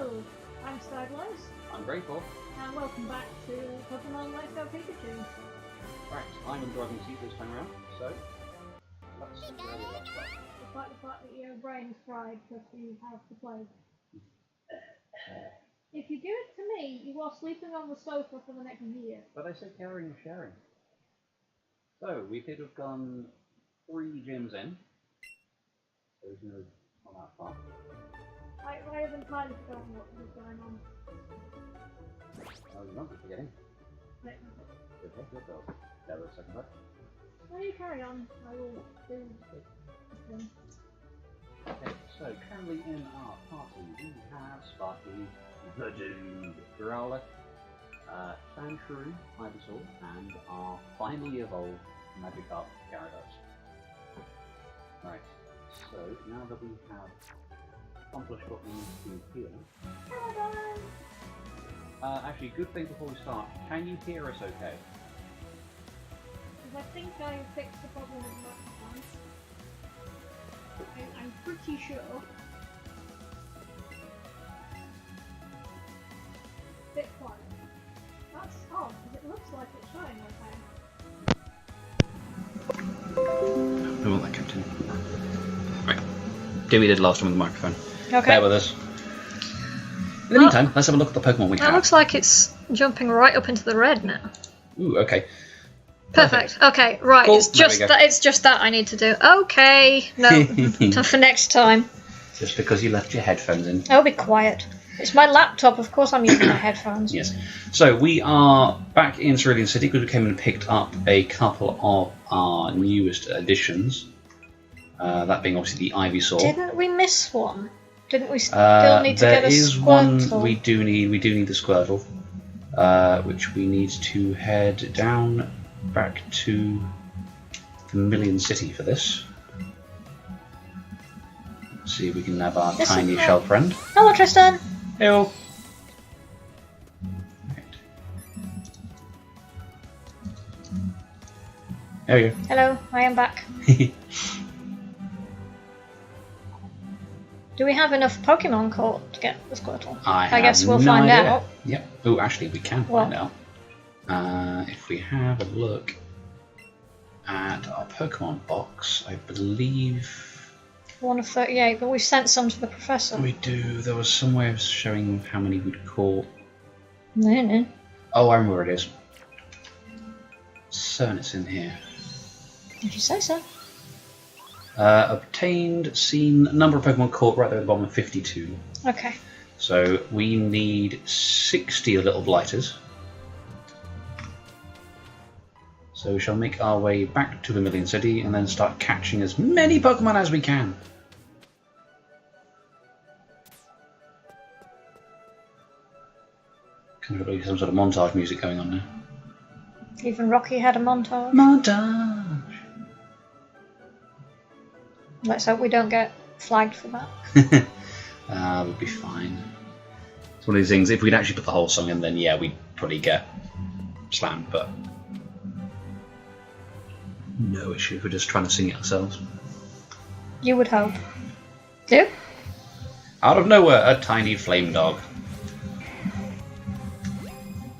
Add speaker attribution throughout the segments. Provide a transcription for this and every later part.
Speaker 1: Hello, I'm Stagwise.
Speaker 2: I'm grateful.
Speaker 1: And welcome back to Pokemon Let's Go Pikachu.
Speaker 2: Right, I'm in the driving seat this time around, so let's see where we left off.
Speaker 1: Despite the fact that your brain's fried because you have the plague. If you give it to me, you are sleeping on the sofa for the next year.
Speaker 2: But I said caring and sharing. So, we could have gone 3 gyms in. There's no on that far.
Speaker 1: I have entirely forgotten what was going on.
Speaker 2: Oh, you might be forgetting.
Speaker 1: Wait,
Speaker 2: Good head, good girl. There was a second back.
Speaker 1: no, you carry on. I will do them.
Speaker 2: Okay, so currently in our party we have Sparky, the Dude, Growler, Sandshrew, Ivysaur, and our finally evolved Magikarp Gyarados. Right, so now that we have accomplished what we need to do here. Actually, good thing before we start, can you hear us okay?
Speaker 1: Because I think I fixed the problem with the microphone. I'm pretty sure. Bit quiet. That's odd, because it looks like it's showing okay.
Speaker 2: We want that kept in. Right. Do what we did last time with the microphone.
Speaker 1: Okay.
Speaker 2: Bear with us. In the meantime, let's have a look at the Pokemon we have.
Speaker 1: It looks like it's jumping right up into the red now.
Speaker 2: Ooh, okay.
Speaker 1: Perfect. Okay, right.
Speaker 2: Cool.
Speaker 1: It's just that. It's just that I need to do. Okay. No. For next time.
Speaker 2: Just because you left your headphones in.
Speaker 1: I'll be quiet. It's my laptop. Of course, I'm using my headphones.
Speaker 2: Yes. So we are back in Cerulean City because we came and picked up a couple of our newest additions. That being obviously the Ivysaur.
Speaker 1: Didn't we miss one? Didn't we still need to get a Squirtle? There is one
Speaker 2: we do need. We do need the Squirtle, which we need to head down back to Vermilion City for this. Let's see if we can have our tiny shell friend.
Speaker 1: Hello, Tristan.
Speaker 2: Hello. Right. There we go.
Speaker 1: Hello, I am back. Do we have enough Pokemon caught to get the Squirtle?
Speaker 2: I
Speaker 1: guess we'll find out.
Speaker 2: Yep. Oh, actually, we can find out. If we have a look at our Pokemon box, I believe...
Speaker 1: 1 of 38, but we've sent some to the professor.
Speaker 2: We do. There was some way of showing how many we'd caught.
Speaker 1: No.
Speaker 2: Oh, I remember where it is. Certain it's in here.
Speaker 1: Did you say so?
Speaker 2: Obtained, seen, number of Pokemon caught right there at the bottom of 52.
Speaker 1: Okay.
Speaker 2: So we need 60 little blighters. So we shall make our way back to Vermilion City and then start catching as many Pokemon as we can. Kind of like some sort of montage music going on now.
Speaker 1: Even Rocky had a montage.
Speaker 2: Montage!
Speaker 1: Let's hope we don't get flagged for that.
Speaker 2: We'll be fine. It's one of these things, if we'd actually put the whole song in, then yeah, we'd probably get slammed, but no issue if we're just trying to sing it ourselves.
Speaker 1: You would hope. Do?
Speaker 2: Out of nowhere, a tiny flame dog.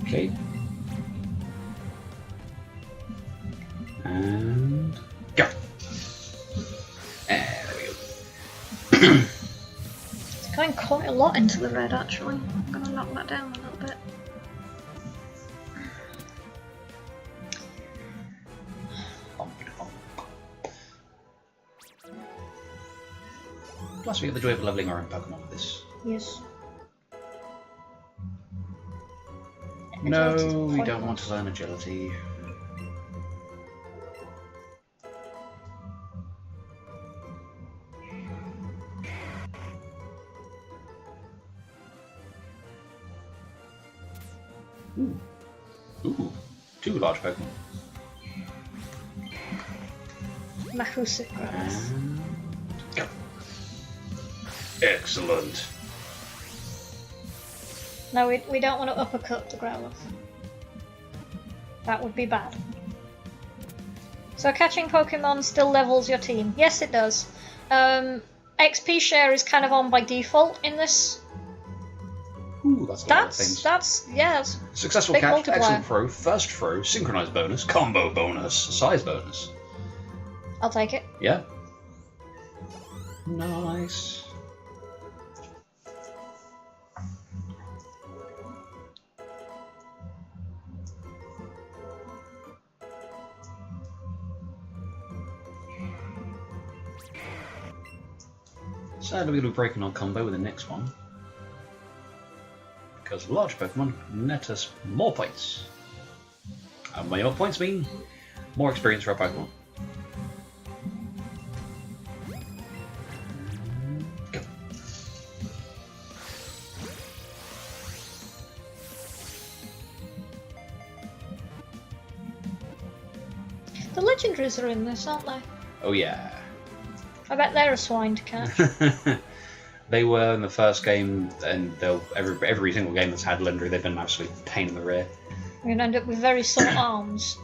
Speaker 2: Okay. And go. There we go.
Speaker 1: It's going quite a lot into the red, actually. I'm going to knock that down a little bit.
Speaker 2: Plus we get the joy of leveling our own Pokemon with this.
Speaker 1: Yes.
Speaker 2: No, we don't want to learn agility. Ooh, 2 large Pokemon.
Speaker 1: Mahusik grass.
Speaker 2: And go. Excellent.
Speaker 1: No, we don't want to uppercut the Growlithe. That would be bad. So catching Pokemon still levels your team. Yes, it does. XP share is kind of on by default in this
Speaker 3: Ooh, that's a lot of things.
Speaker 1: That's
Speaker 3: Successful
Speaker 1: big
Speaker 3: catch,
Speaker 1: multiplier.
Speaker 3: excellent throw, first throw, synchronized bonus, combo bonus, size bonus.
Speaker 1: I'll take it.
Speaker 3: Yeah. Nice. Sadly, we're going to be breaking our combo with the next one. Because large Pokemon net us more points. And more points mean more experience for our Pokemon. Go.
Speaker 1: The legendaries are in this, aren't they?
Speaker 3: Oh yeah.
Speaker 1: I bet they're a swine to catch.
Speaker 3: They were in the first game, and every single game that's had legendary, they've been an absolute pain in the rear.
Speaker 1: We're going to end up with very sore arms.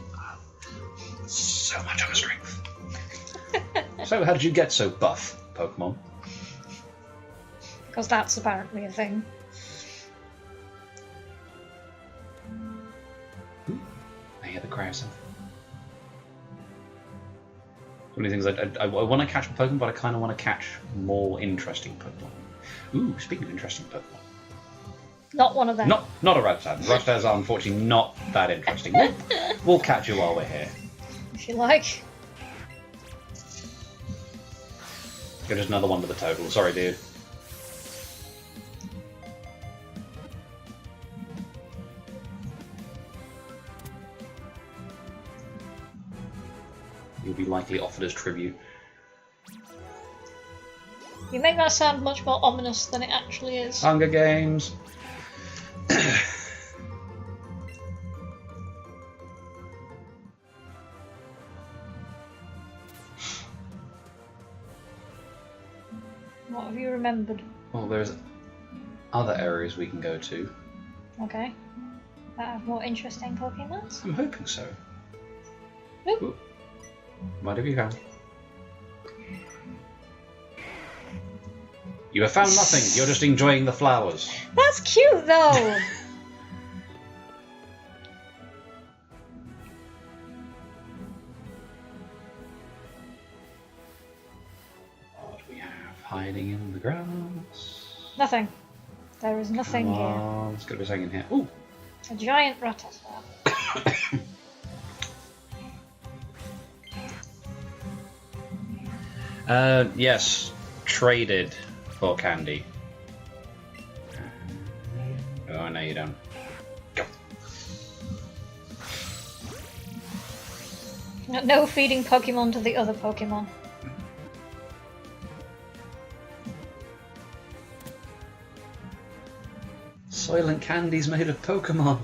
Speaker 3: So much armor strength. So, how did you get so buff, Pokemon?
Speaker 1: Because that's apparently a thing.
Speaker 3: I hear the cry sound. One of the things I want to catch a Pokemon, but I kind of want to catch more interesting Pokemon. Ooh, speaking of interesting Pokemon.
Speaker 1: Not one of them.
Speaker 3: Not a Rattata. Rattatas are unfortunately not that interesting. We'll catch you while we're here.
Speaker 1: If you like.
Speaker 3: Give us another one to the total. Sorry, dude. You'll be likely offered as tribute.
Speaker 1: You make that sound much more ominous than it actually is.
Speaker 3: Hunger Games.
Speaker 1: What have you remembered?
Speaker 3: Well, there's other areas we can go to.
Speaker 1: Okay. That have more interesting Pokemon?
Speaker 3: I'm hoping so.
Speaker 1: Nope.
Speaker 3: Ooh. Whatever you found. You have found nothing. You're just enjoying the flowers.
Speaker 1: That's cute, though.
Speaker 3: What do we have hiding in the grass?
Speaker 1: Nothing. There is nothing
Speaker 3: Come
Speaker 1: here.
Speaker 3: on, there's got to be something in here. Ooh.
Speaker 1: A giant Rattata.
Speaker 3: Yes. Traded for candy. Oh, no, you don't. Go.
Speaker 1: No feeding Pokemon to the other Pokemon.
Speaker 3: Soylent candy's made of Pokemon.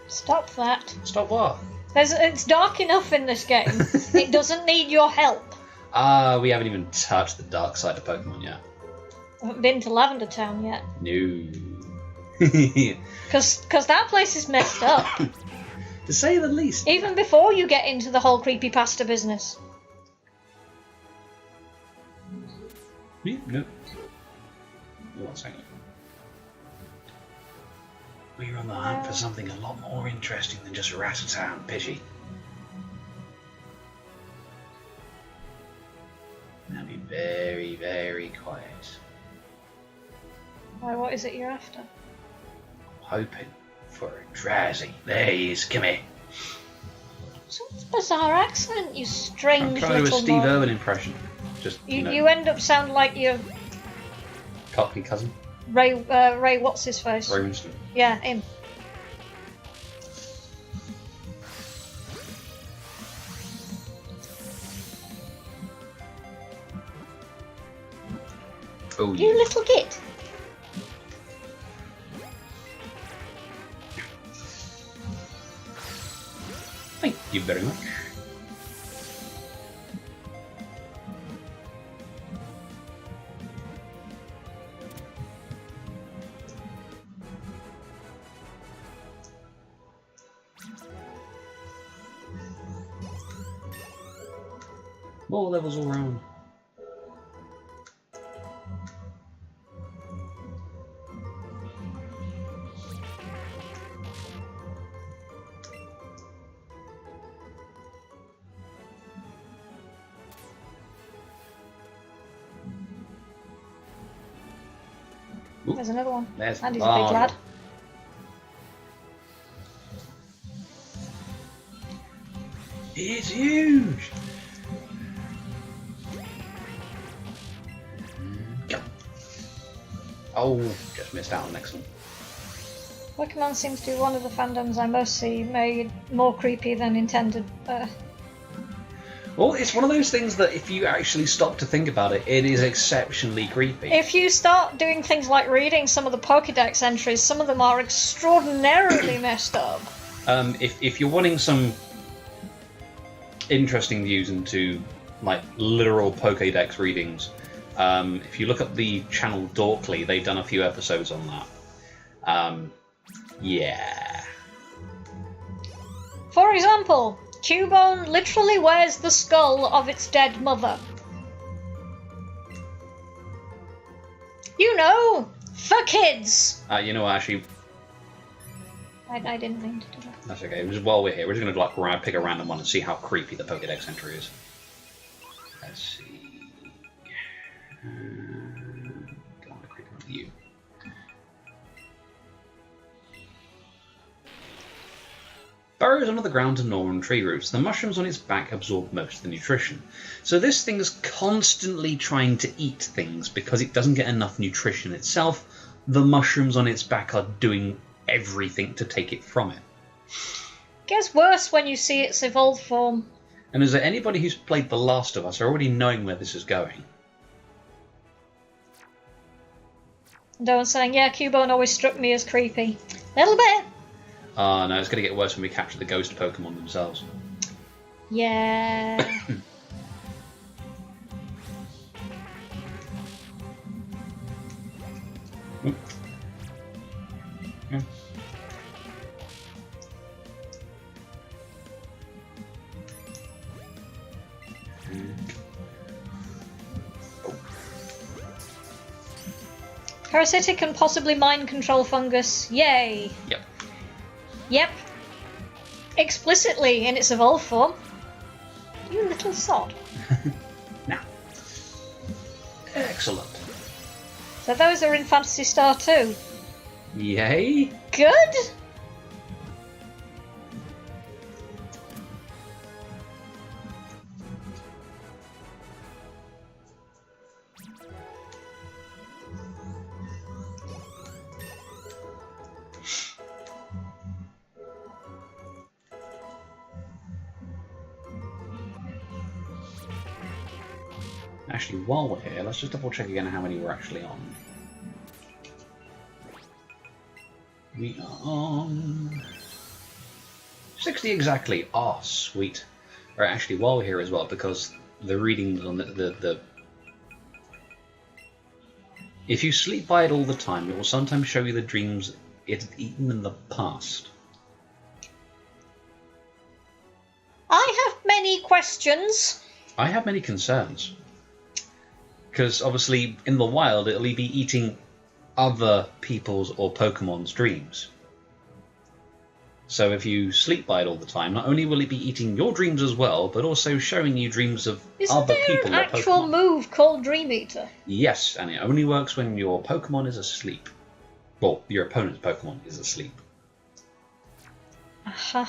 Speaker 1: Stop that.
Speaker 3: Stop what?
Speaker 1: It's dark enough in this game. It doesn't need your help.
Speaker 3: We haven't even touched the dark side of Pokemon yet.
Speaker 1: I haven't been to Lavender Town yet.
Speaker 3: No.
Speaker 1: Because that place is messed up.
Speaker 3: To say the least.
Speaker 1: Even before you get into the whole creepypasta business.
Speaker 3: No. One second. We're on the hunt for something a lot more interesting than just Rattata and Pidgey. Now be very, very quiet.
Speaker 1: Why, what is it you're after?
Speaker 3: Hoping for a Drowsy. There he is, come here.
Speaker 1: Some bizarre accent, you strange
Speaker 3: I'm trying to do a
Speaker 1: little
Speaker 3: Steve
Speaker 1: mon.
Speaker 3: Irwin impression. Just,
Speaker 1: You end up sounding like your
Speaker 3: Cockney cousin.
Speaker 1: Ray, what's his face?
Speaker 3: Ray Winston.
Speaker 1: Yeah, him.
Speaker 3: Oh,
Speaker 1: You little git.
Speaker 3: Thank you very much. More levels all around. Ooh.
Speaker 1: There's another one.
Speaker 3: There's
Speaker 1: And he's a big lad.
Speaker 3: It's huge! Go. Oh, just missed out on the next one.
Speaker 1: Pokemon seems to be one of the fandoms I most see made more creepy than intended.
Speaker 3: Well, it's one of those things that if you actually stop to think about it, it is exceptionally creepy.
Speaker 1: If you start doing things like reading some of the Pokédex entries, some of them are extraordinarily messed up.
Speaker 3: If you're wanting some interesting views into like literal Pokédex readings, if you look up the channel Dorkly, they've done a few episodes on that. Yeah.
Speaker 1: For example, Cubone literally wears the skull of its dead mother. You know, for kids!
Speaker 3: You know, actually,
Speaker 1: I didn't mean to do that.
Speaker 3: that's okay. Just while we're here, we're just going to like pick a random one and see how creepy the Pokédex entry is. Let's see. Don't want to creep on you. Burrows under the ground to gnaw on tree roots. The mushrooms on its back absorb most of the nutrition. So this thing is constantly trying to eat things because it doesn't get enough nutrition itself. The mushrooms on its back are doing everything to take it from it.
Speaker 1: Gets worse when you see its evolved form.
Speaker 3: And is there anybody who's played The Last of Us already knowing where this is going?
Speaker 1: And I was saying, yeah, Cubone always struck me as creepy. Little bit.
Speaker 3: Oh no, it's going to get worse when we capture the ghost Pokemon themselves.
Speaker 1: Yeah.
Speaker 3: Yeah.
Speaker 1: Parasitic and possibly mind control fungus. Yay.
Speaker 3: Yep.
Speaker 1: Yep. Explicitly in its evolved form. You little sod.
Speaker 3: Now. Excellent.
Speaker 1: So those are in Phantasy Star 2.
Speaker 3: Yay.
Speaker 1: Good?
Speaker 3: Actually, while we're here, let's just double check again how many we're actually on. We are on 60 exactly. Ah, oh, sweet. Right, actually, while we're here as well, because the readings on the if you sleep by it all the time, it will sometimes show you the dreams it had eaten in the past.
Speaker 1: I have many questions.
Speaker 3: I have many concerns. Because obviously, in the wild, it'll be eating other people's or Pokemon's dreams. So if you sleep by it all the time, not only will it be eating your dreams as well, but also showing you dreams of other people or Pokemon.
Speaker 1: Isn't there an actual move called Dream Eater?
Speaker 3: Yes, and it only works when your Pokemon is asleep. Well, your opponent's Pokemon is asleep.
Speaker 1: Uh-huh.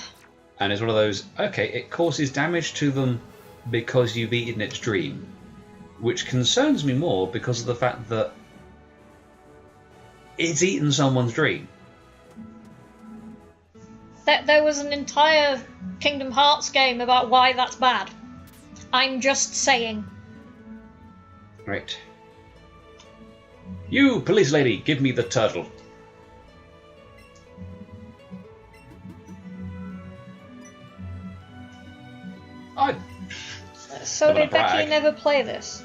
Speaker 3: And it's one of those, okay, it causes damage to them because you've eaten its dream. Which concerns me more because of the fact that it's eaten someone's dream.
Speaker 1: There was an entire Kingdom Hearts game about why that's bad. I'm just saying.
Speaker 3: Right. You, police lady, give me the turtle.
Speaker 1: So did Becky never play this?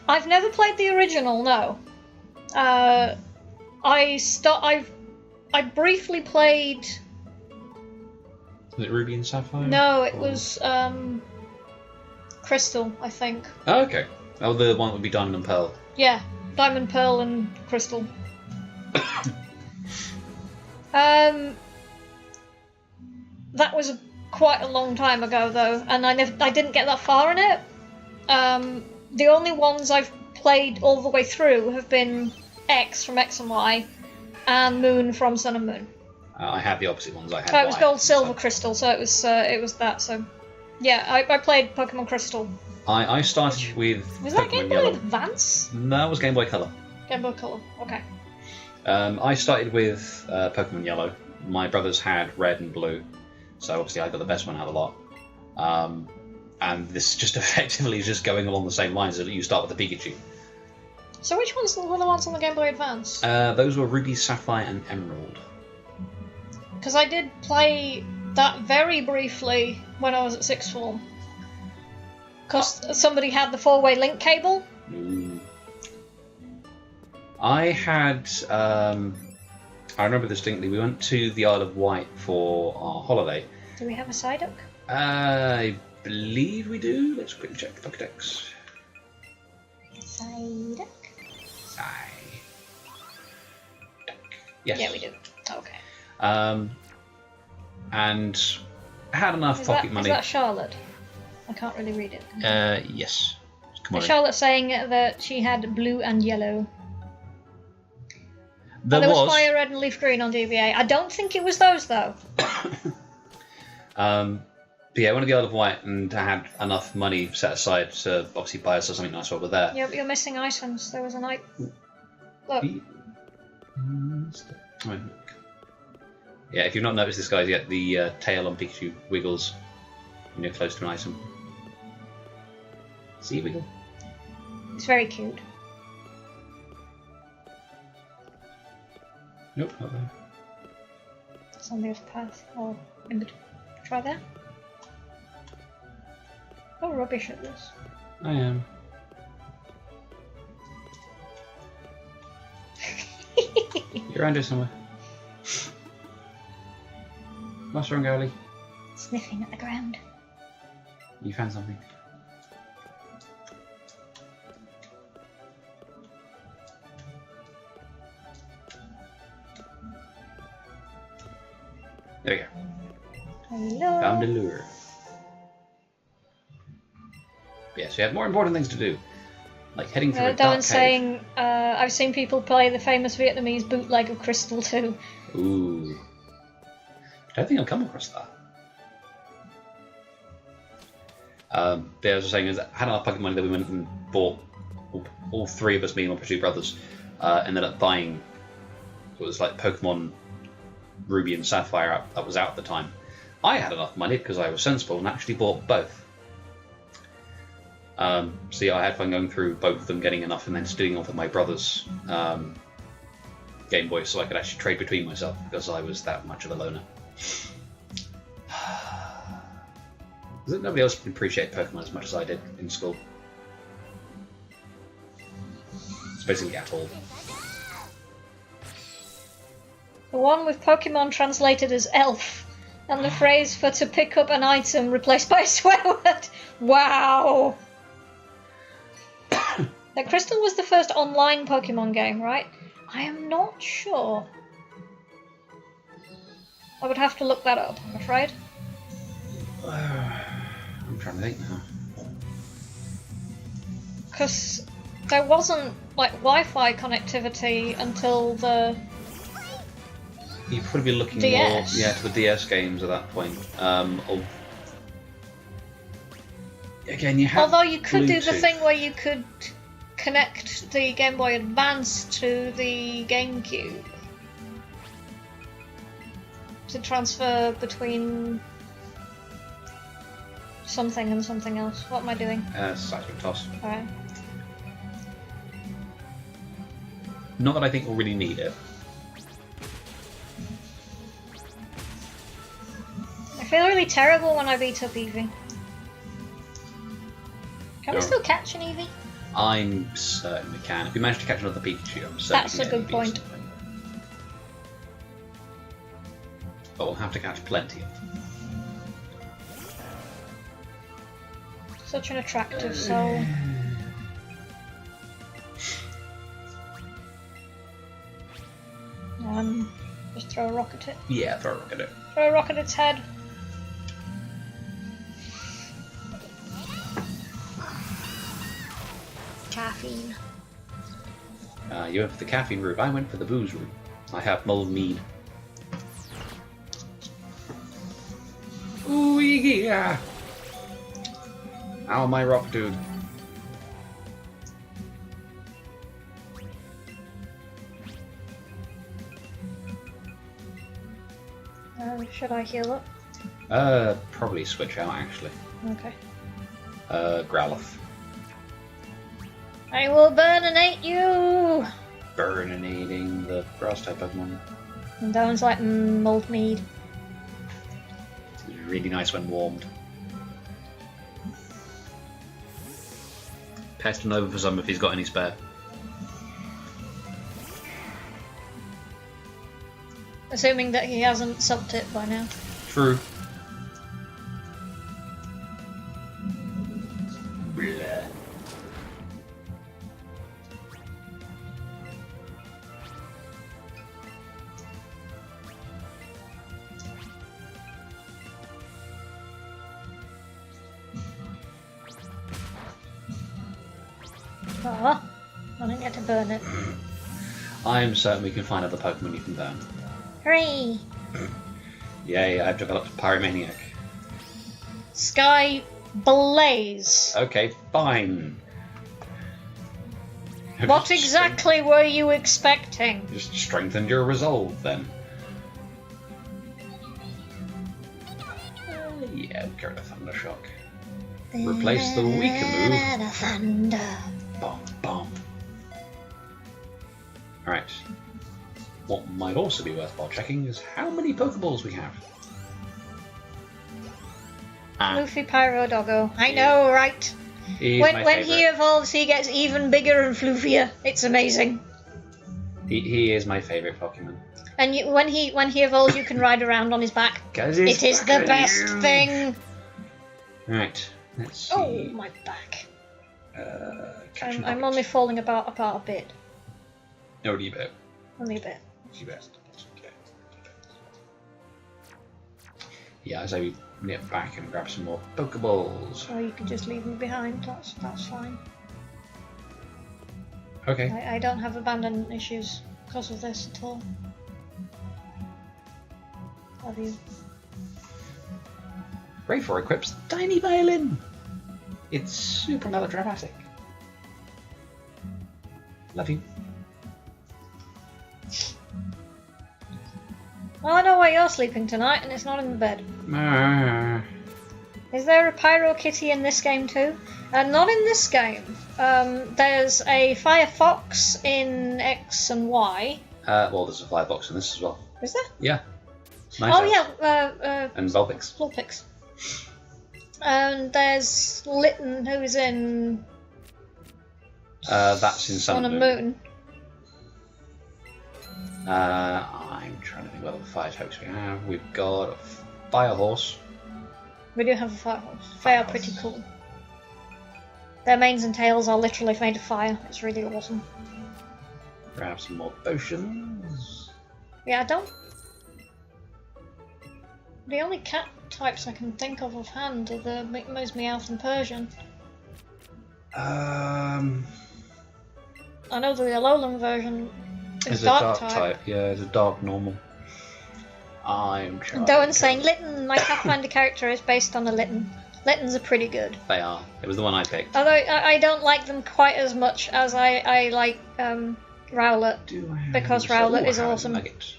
Speaker 1: I've never played the original, no. I briefly played...
Speaker 3: Was it Ruby and Sapphire?
Speaker 1: No, it was Crystal, I think.
Speaker 3: Oh, okay. Oh, the one that would be Diamond and Pearl.
Speaker 1: Yeah, Diamond, Pearl and Crystal. That was quite a long time ago, though, and I didn't get that far in it. The only ones I've played all the way through have been X from X and Y, and Moon from Sun and Moon.
Speaker 3: I had the opposite ones. I had.
Speaker 1: It was
Speaker 3: Y
Speaker 1: Gold, Silver,
Speaker 3: Sun.
Speaker 1: Crystal, so it was that. So, yeah, I played Pokemon Crystal.
Speaker 3: I started with
Speaker 1: Was that
Speaker 3: Pokemon
Speaker 1: Game Boy
Speaker 3: Yellow.
Speaker 1: Advance?
Speaker 3: No, that was Game Boy Color.
Speaker 1: Game Boy Color. Okay.
Speaker 3: I started with Pokemon Yellow. My brothers had Red and Blue, so obviously I got the best one out of the lot. And this just effectively is just going along the same lines as you start with the Pikachu.
Speaker 1: So which ones were the ones on the Game Boy Advance?
Speaker 3: Those were Ruby, Sapphire, and Emerald.
Speaker 1: Because I did play that very briefly when I was at sixth form. Because somebody had the four-way link cable.
Speaker 3: Ooh. I had. I remember distinctly. We went to the Isle of Wight for our holiday.
Speaker 1: Do we have a Psyduck?
Speaker 3: I believe we do. Let's quickly check the Pokedex.
Speaker 1: Psyduck?
Speaker 3: Yes.
Speaker 1: Yeah, we do. Okay.
Speaker 3: And I had enough pocket money.
Speaker 1: Is that Charlotte? I can't really read it.
Speaker 3: Yes. Come on.
Speaker 1: Charlotte saying that she had blue and yellow.
Speaker 3: There
Speaker 1: was
Speaker 3: was.
Speaker 1: Fire Red and Leaf Green on DBA. I don't think it was those though.
Speaker 3: But yeah, I went to the Isle of Wight and I had enough money set aside to obviously buy us something nice while we're there.
Speaker 1: Yeah, but you're missing items. There was a night. Look.
Speaker 3: Yeah, if you've not noticed this, guys, yet the tail on Pikachu wiggles when you're close to an item. See, wiggle.
Speaker 1: It's very cute.
Speaker 3: Nope, not there.
Speaker 1: It's on the other path. Or in between. Try there. Oh, rubbish at this.
Speaker 3: I am. You're around here somewhere. What's wrong, girlie?
Speaker 1: Sniffing at the ground.
Speaker 3: You found something. There we go.
Speaker 1: Hello.
Speaker 3: Found a lure. Yeah, so you have more important things to do. Like heading through a dark
Speaker 1: Darren's
Speaker 3: cave.
Speaker 1: saying, I've seen people play the famous Vietnamese bootleg of Crystal 2.
Speaker 3: Ooh. I don't think I've come across that. But I was just saying, is I had enough pocket money that we went and bought, all three of us, me and my two brothers, ended up buying, it was like Pokemon Ruby and Sapphire that was out at the time. I had enough money because I was sensible and actually bought both. So yeah, I had fun going through both of them, getting enough, and then splitting off with my brother's Game Boy so I could actually trade between myself because I was that much of a loner. Nobody else can appreciate Pokemon as much as I did in school. It's basically at all.
Speaker 1: The one with Pokemon translated as elf, and the phrase for to pick up an item replaced by a swear word. Wow! Now, Crystal was the first online Pokemon game, right? I am not sure. I would have to look that up, I'm afraid.
Speaker 3: I'm trying to think now.
Speaker 1: Because there wasn't like Wi-Fi connectivity until the
Speaker 3: You'd probably be looking
Speaker 1: DS.
Speaker 3: more, to the DS games at that point. Again, you have.
Speaker 1: Although you could do the
Speaker 3: Bluetooth.
Speaker 1: thing where you could connect the Game Boy Advance to the GameCube to transfer between something and something else. What am I doing?
Speaker 3: Seismic toss.
Speaker 1: Alright.
Speaker 3: Not that I think we'll really need it.
Speaker 1: I feel really terrible when I beat up Eevee. Can we
Speaker 3: Go.
Speaker 1: still catch an Eevee?
Speaker 3: I'm certain we can. If we manage to catch another Pikachu, I'm certain
Speaker 1: That's
Speaker 3: we
Speaker 1: a
Speaker 3: can
Speaker 1: good
Speaker 3: beat
Speaker 1: point.
Speaker 3: something. But we'll have to catch plenty of them.
Speaker 1: Such an attractive soul. Just throw a rock at it.
Speaker 3: Yeah, throw a rock at it.
Speaker 1: Throw a rock at its head. Caffeine.
Speaker 3: You went for the caffeine route, I went for the booze route. I have mulled mead. Ooh, yeah! Ow, my rock dude.
Speaker 1: Should I heal up?
Speaker 3: Probably switch out, actually.
Speaker 1: Okay.
Speaker 3: Growlithe.
Speaker 1: I will burninate you!
Speaker 3: Burninating the grass type Pokemon.
Speaker 1: And that one's like mulled mead.
Speaker 3: It's really nice when warmed. Pest him over for some if he's got any spare.
Speaker 1: Assuming that he hasn't subbed it by now.
Speaker 3: True. Bleh.
Speaker 1: Oh, I didn't get to burn it.
Speaker 3: I am certain we can find other Pokemon you can burn.
Speaker 1: Hooray!
Speaker 3: Yay, I've developed Pyromaniac.
Speaker 1: Sky Blaze.
Speaker 3: Okay, fine.
Speaker 1: What exactly were you expecting?
Speaker 3: Just strengthened your resolve then. Yeah, go to Thunder Shock. Replace the weaker move.
Speaker 1: Thunder.
Speaker 3: Bomb, bomb. Alright. What might also be worthwhile checking is how many Pokeballs we have.
Speaker 1: Luffy Pyro Doggo. I know, right? When he evolves, he gets even bigger and floofier. It's amazing.
Speaker 3: He is my favourite Pokemon.
Speaker 1: And when he evolves, you can ride around on his back. It is the best thing.
Speaker 3: Right, let's see.
Speaker 1: Oh, my back. I'm only falling apart a bit.
Speaker 3: Only a bit.
Speaker 1: Only a bit.
Speaker 3: Yeah, so we nip back and grab some more Pokeballs.
Speaker 1: Or you could just leave me behind. That's fine.
Speaker 3: Okay.
Speaker 1: I don't have abandonment issues because of this at all. Have you?
Speaker 3: Rayfor equips Tiny Violin. It's super melodramatic. Love you.
Speaker 1: Well, I know where you're sleeping tonight, and it's not in the bed. Is there a Pyro Kitty in this game too? Not in this game. There's a Firefox in X and Y.
Speaker 3: Well, there's a Firebox in this as well.
Speaker 1: Is there?
Speaker 3: Yeah. Nice
Speaker 1: Oh yeah.
Speaker 3: and Vulpix.
Speaker 1: Vulpix. And there's Litten, who's in.
Speaker 3: That's in Sun
Speaker 1: and Moon.
Speaker 3: I'm trying to think what other fire types we have. We've got a Fire Horse.
Speaker 1: We do have a Fire Horse. They are pretty cool. Their manes and tails are literally made of fire. It's really awesome.
Speaker 3: Grab some more potions.
Speaker 1: Yeah, I don't. The only cat types I can think of offhand are the most Meowth and Persian. I know the Alolan version is dark type.
Speaker 3: Yeah, it's a dark normal. I'm trying.
Speaker 1: Doan's saying Litten, my Pathfinder character is based on a Litten. Littens are pretty good.
Speaker 3: They are. It was the one I picked.
Speaker 1: Although I don't like them quite as much as I like Rowlet, because Rowlet is awesome.
Speaker 3: Nugget.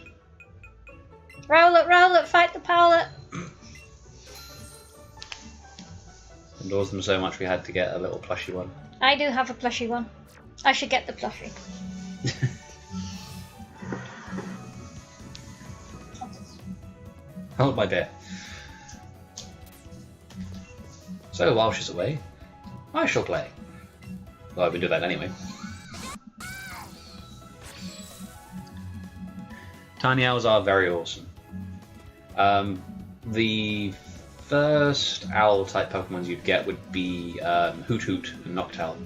Speaker 1: Rowlet, fight the Powlet!
Speaker 3: Adores them so much we had to get a little plushy one.
Speaker 1: I do have a plushie one. I should get the plushie.
Speaker 3: Hold my beer. So while she's away, I shall play. Well, I would do that anyway. Tiny owls are very awesome. The first owl type Pokemon you'd get would be Hoot Hoot and Noctowl.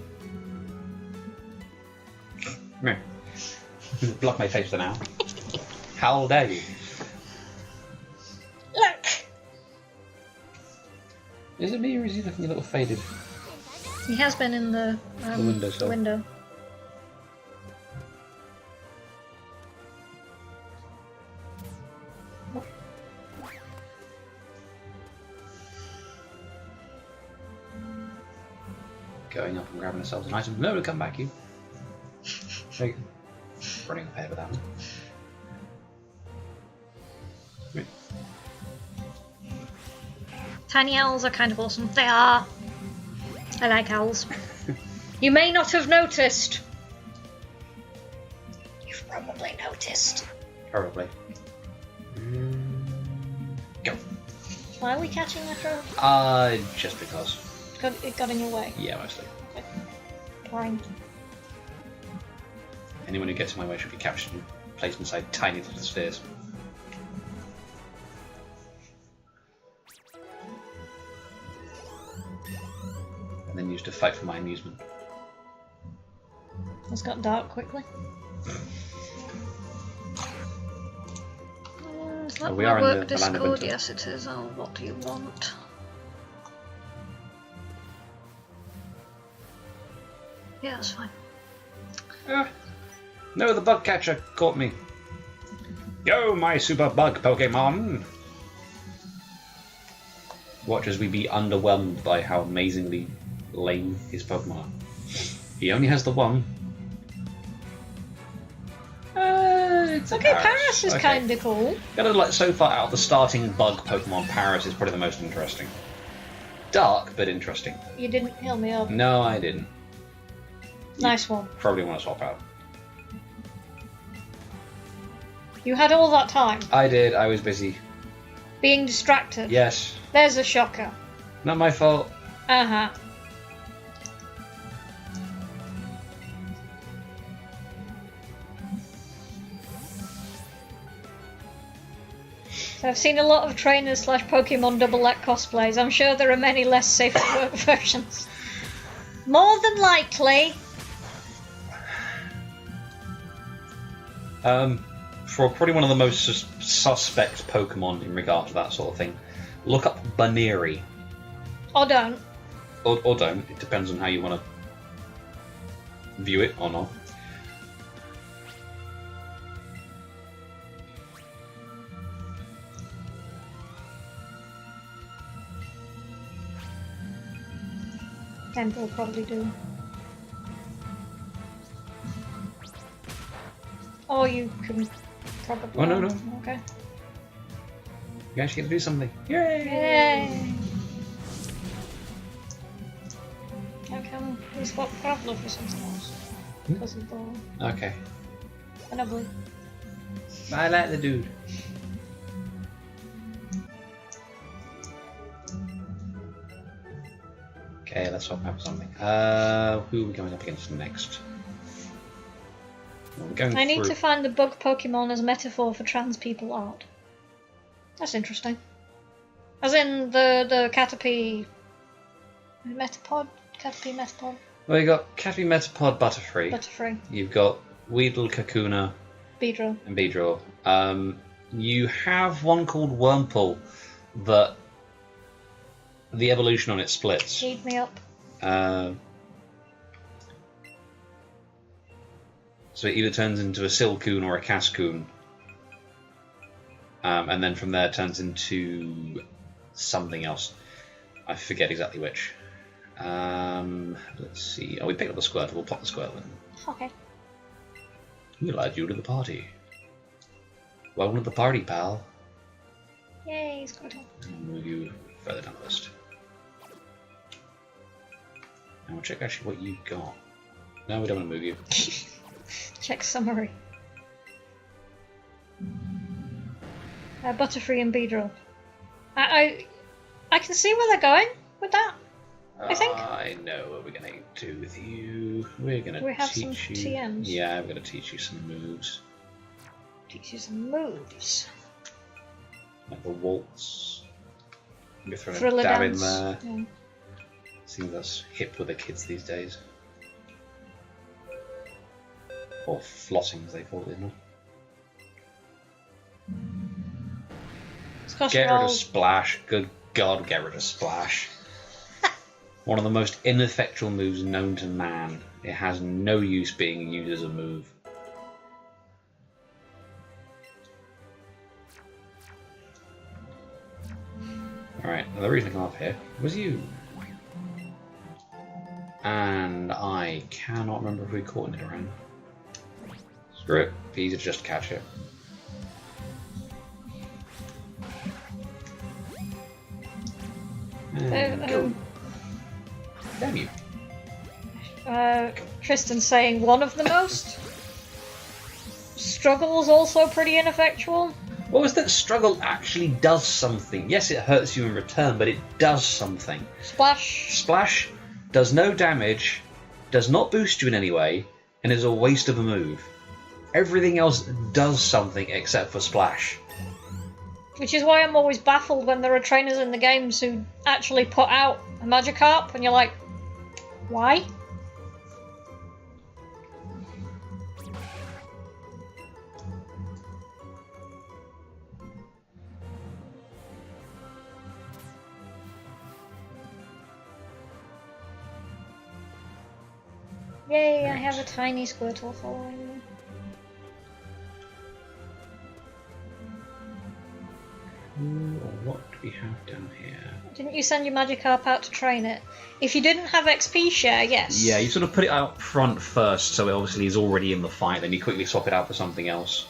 Speaker 3: Block my face for now. How dare you?
Speaker 1: Look!
Speaker 3: Is it me or is he looking a little faded?
Speaker 1: He has been in the
Speaker 3: windowsill.
Speaker 1: window.
Speaker 3: going up and grabbing ourselves an item. No, come back, you. There you go. Running ahead with that one. Right.
Speaker 1: Tiny owls are kind of awesome. They are. I like owls. You may not have noticed. You've probably noticed.
Speaker 3: Probably. Go.
Speaker 1: Why are we catching the crow?
Speaker 3: Just because.
Speaker 1: It got in your way.
Speaker 3: Yeah, mostly.
Speaker 1: Fine.
Speaker 3: Anyone who gets in my way should be captured and placed inside tiny little spheres. And then used to fight for my amusement.
Speaker 1: It's got dark quickly. Is that
Speaker 3: We
Speaker 1: my
Speaker 3: are in
Speaker 1: work
Speaker 3: the land of
Speaker 1: Discord?
Speaker 3: winter.
Speaker 1: Yes, it is. Oh, what do you want? Yeah, that's fine.
Speaker 3: No, the bug catcher caught me. Yo, my super bug Pokemon! Watch as we be underwhelmed by how amazingly lame his Pokemon are. He only has the one. It's a
Speaker 1: Okay, Paris is
Speaker 3: Okay.
Speaker 1: kind of cool.
Speaker 3: Like so far out of the starting bug Pokemon, Paris is probably the most interesting. Dark, but interesting.
Speaker 1: You didn't heal me up.
Speaker 3: No, I didn't.
Speaker 1: Nice one.
Speaker 3: Probably want to swap out.
Speaker 1: You had all that time
Speaker 3: I did. I was busy.
Speaker 1: being distracted.
Speaker 3: Yes.
Speaker 1: There's a shocker.
Speaker 3: Not my fault.
Speaker 1: Uh-huh. So I've seen a lot of trainers / Pokemon double-let cosplays. I'm sure there are many less safe for work versions. More than likely.
Speaker 3: For probably one of the most suspect Pokemon in regard to that sort of thing, look up Baneri.
Speaker 1: Or don't.
Speaker 3: Or don't. It depends on how you want to view it or not.
Speaker 1: And we'll probably do. Or you can probably.
Speaker 3: Oh, no.
Speaker 1: Okay.
Speaker 3: You actually get to do something. Yay!
Speaker 1: Yay! How come he's got Graveler for something else? Because of the
Speaker 3: Okay.
Speaker 1: Anobly.
Speaker 3: I like the dude. Okay, let's swap out something. Who are we going up against next? Well, we're going
Speaker 1: I need
Speaker 3: through-
Speaker 1: to find the bug Pokemon as a metaphor for trans people art. That's interesting. As in the Caterpie Metapod? Caterpie Metapod?
Speaker 3: Well, you got Caterpie Metapod Butterfree.
Speaker 1: Butterfree.
Speaker 3: You've got Weedle, Kakuna,
Speaker 1: Beedrill.
Speaker 3: and Beedrill. You have one called Wurmple that the evolution on it splits.
Speaker 1: Feed me up.
Speaker 3: So it either turns into a Silcoon or a Cascoon. And then from there it turns into something else. I forget exactly which. Let's see. Oh, we picked up the Squirtle. We'll pop the Squirtle in.
Speaker 1: Okay.
Speaker 3: We'll add you to the party. Welcome to the party, pal.
Speaker 1: Yay, Squirtle.
Speaker 3: And move you further down the list. And we'll check actually what you got. No, we don't want to move you.
Speaker 1: Check summary. Butterfree and Beedrill. I can see where they're going with that. I think.
Speaker 3: I know what we're going to do with you. We're going to
Speaker 1: We have
Speaker 3: teach
Speaker 1: some
Speaker 3: you.
Speaker 1: TMs.
Speaker 3: Yeah, we're going to teach you some moves.
Speaker 1: Teach you some moves.
Speaker 3: Like the waltz. You're throwing
Speaker 1: Thriller
Speaker 3: a dab
Speaker 1: dance.
Speaker 3: in there.
Speaker 1: Yeah.
Speaker 3: Seems that's hip with the kids these days. Or flossing, as they call it, isn't it?
Speaker 1: Scotch
Speaker 3: Get rid of
Speaker 1: rolls.
Speaker 3: Splash. Good God, get rid of Splash. One of the most ineffectual moves known to man. It has no use being used as a move. Alright, now the reason I come up here was you. And I cannot remember if we caught it around. Screw it. Easy to just catch it. And go. Damn you.
Speaker 1: Tristan's saying one of the most. Struggle's also pretty ineffectual.
Speaker 3: What was that? Struggle actually does something. Yes, it hurts you in return, but it does something.
Speaker 1: Splash.
Speaker 3: Splash does no damage, does not boost you in any way, and is a waste of a move. Everything else does something except for Splash.
Speaker 1: Which is why I'm always baffled when there are trainers in the games who actually put out a Magikarp, and you're like, why? Yay, I have a tiny Squirtle following me.
Speaker 3: What do we have down here?
Speaker 1: Didn't you send your Magikarp out to train it? If you didn't have XP share, yes.
Speaker 3: Yeah, you sort of put it out front first, so it obviously is already in the fight, then you quickly swap it out for something else.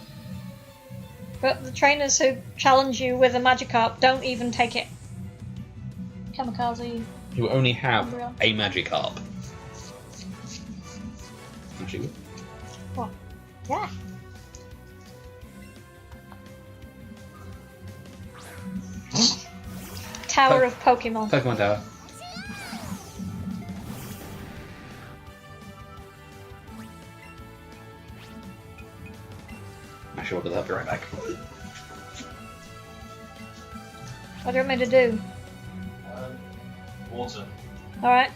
Speaker 1: But the trainers who challenge you with a Magikarp don't even take it. Kamikaze.
Speaker 3: You only have
Speaker 1: Embryo.
Speaker 3: a Magikarp. Actually,
Speaker 1: What? Yeah. Tower of Pokemon.
Speaker 3: Pokemon Tower. Actually, what does that? I'll be right back.
Speaker 1: What do you want me to do?
Speaker 4: Water.
Speaker 1: Alright.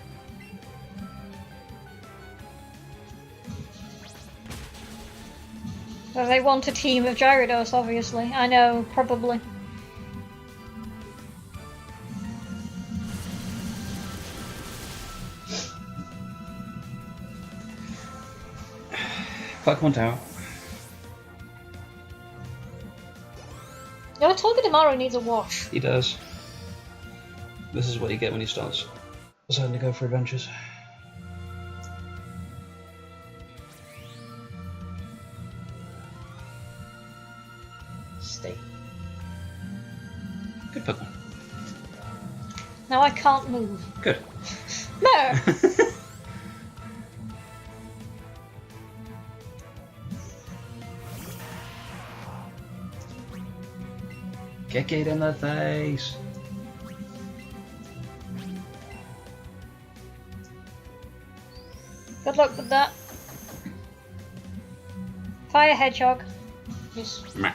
Speaker 1: So they want a team of Gyarados, obviously. I know, probably.
Speaker 3: Pokemon Tower.
Speaker 1: No, Togedemaru needs a wash.
Speaker 3: He does. This is what you get when he starts deciding to go for adventures. Stay. Good Pokemon.
Speaker 1: Now I can't move.
Speaker 3: Good.
Speaker 1: No!
Speaker 3: Kick it in the face.
Speaker 1: Good luck with that. Fire Hedgehog. Yes.
Speaker 3: Meh.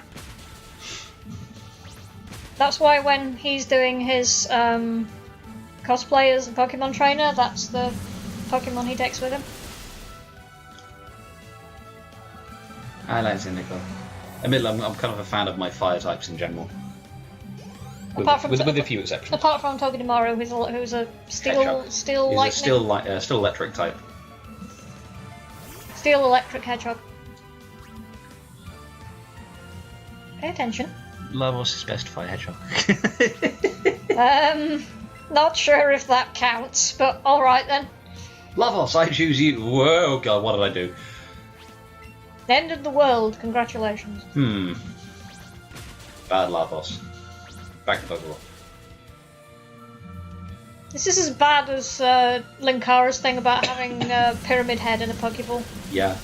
Speaker 1: That's why when he's doing his cosplay as a Pokemon trainer, that's the Pokemon he takes with him.
Speaker 3: I like Zinnico. Admittedly, I'm kind of a fan of my fire types in general. With a few exceptions.
Speaker 1: Apart from Togedemaru, who's a steel
Speaker 3: Hedgehog.
Speaker 1: steel
Speaker 3: He's
Speaker 1: lightning,
Speaker 3: a still electric type.
Speaker 1: steel electric hedgehog. Pay attention.
Speaker 3: Lavos is best fire hedgehog.
Speaker 1: Not sure if that counts, but all right then.
Speaker 3: Lavos, I choose you. Whoa, God, what did I do?
Speaker 1: End of the world. Congratulations.
Speaker 3: Bad Lavos. Back to Pokeball.
Speaker 1: This is as bad as Linkara's thing about having a pyramid head in a Pokeball.
Speaker 3: Yeah.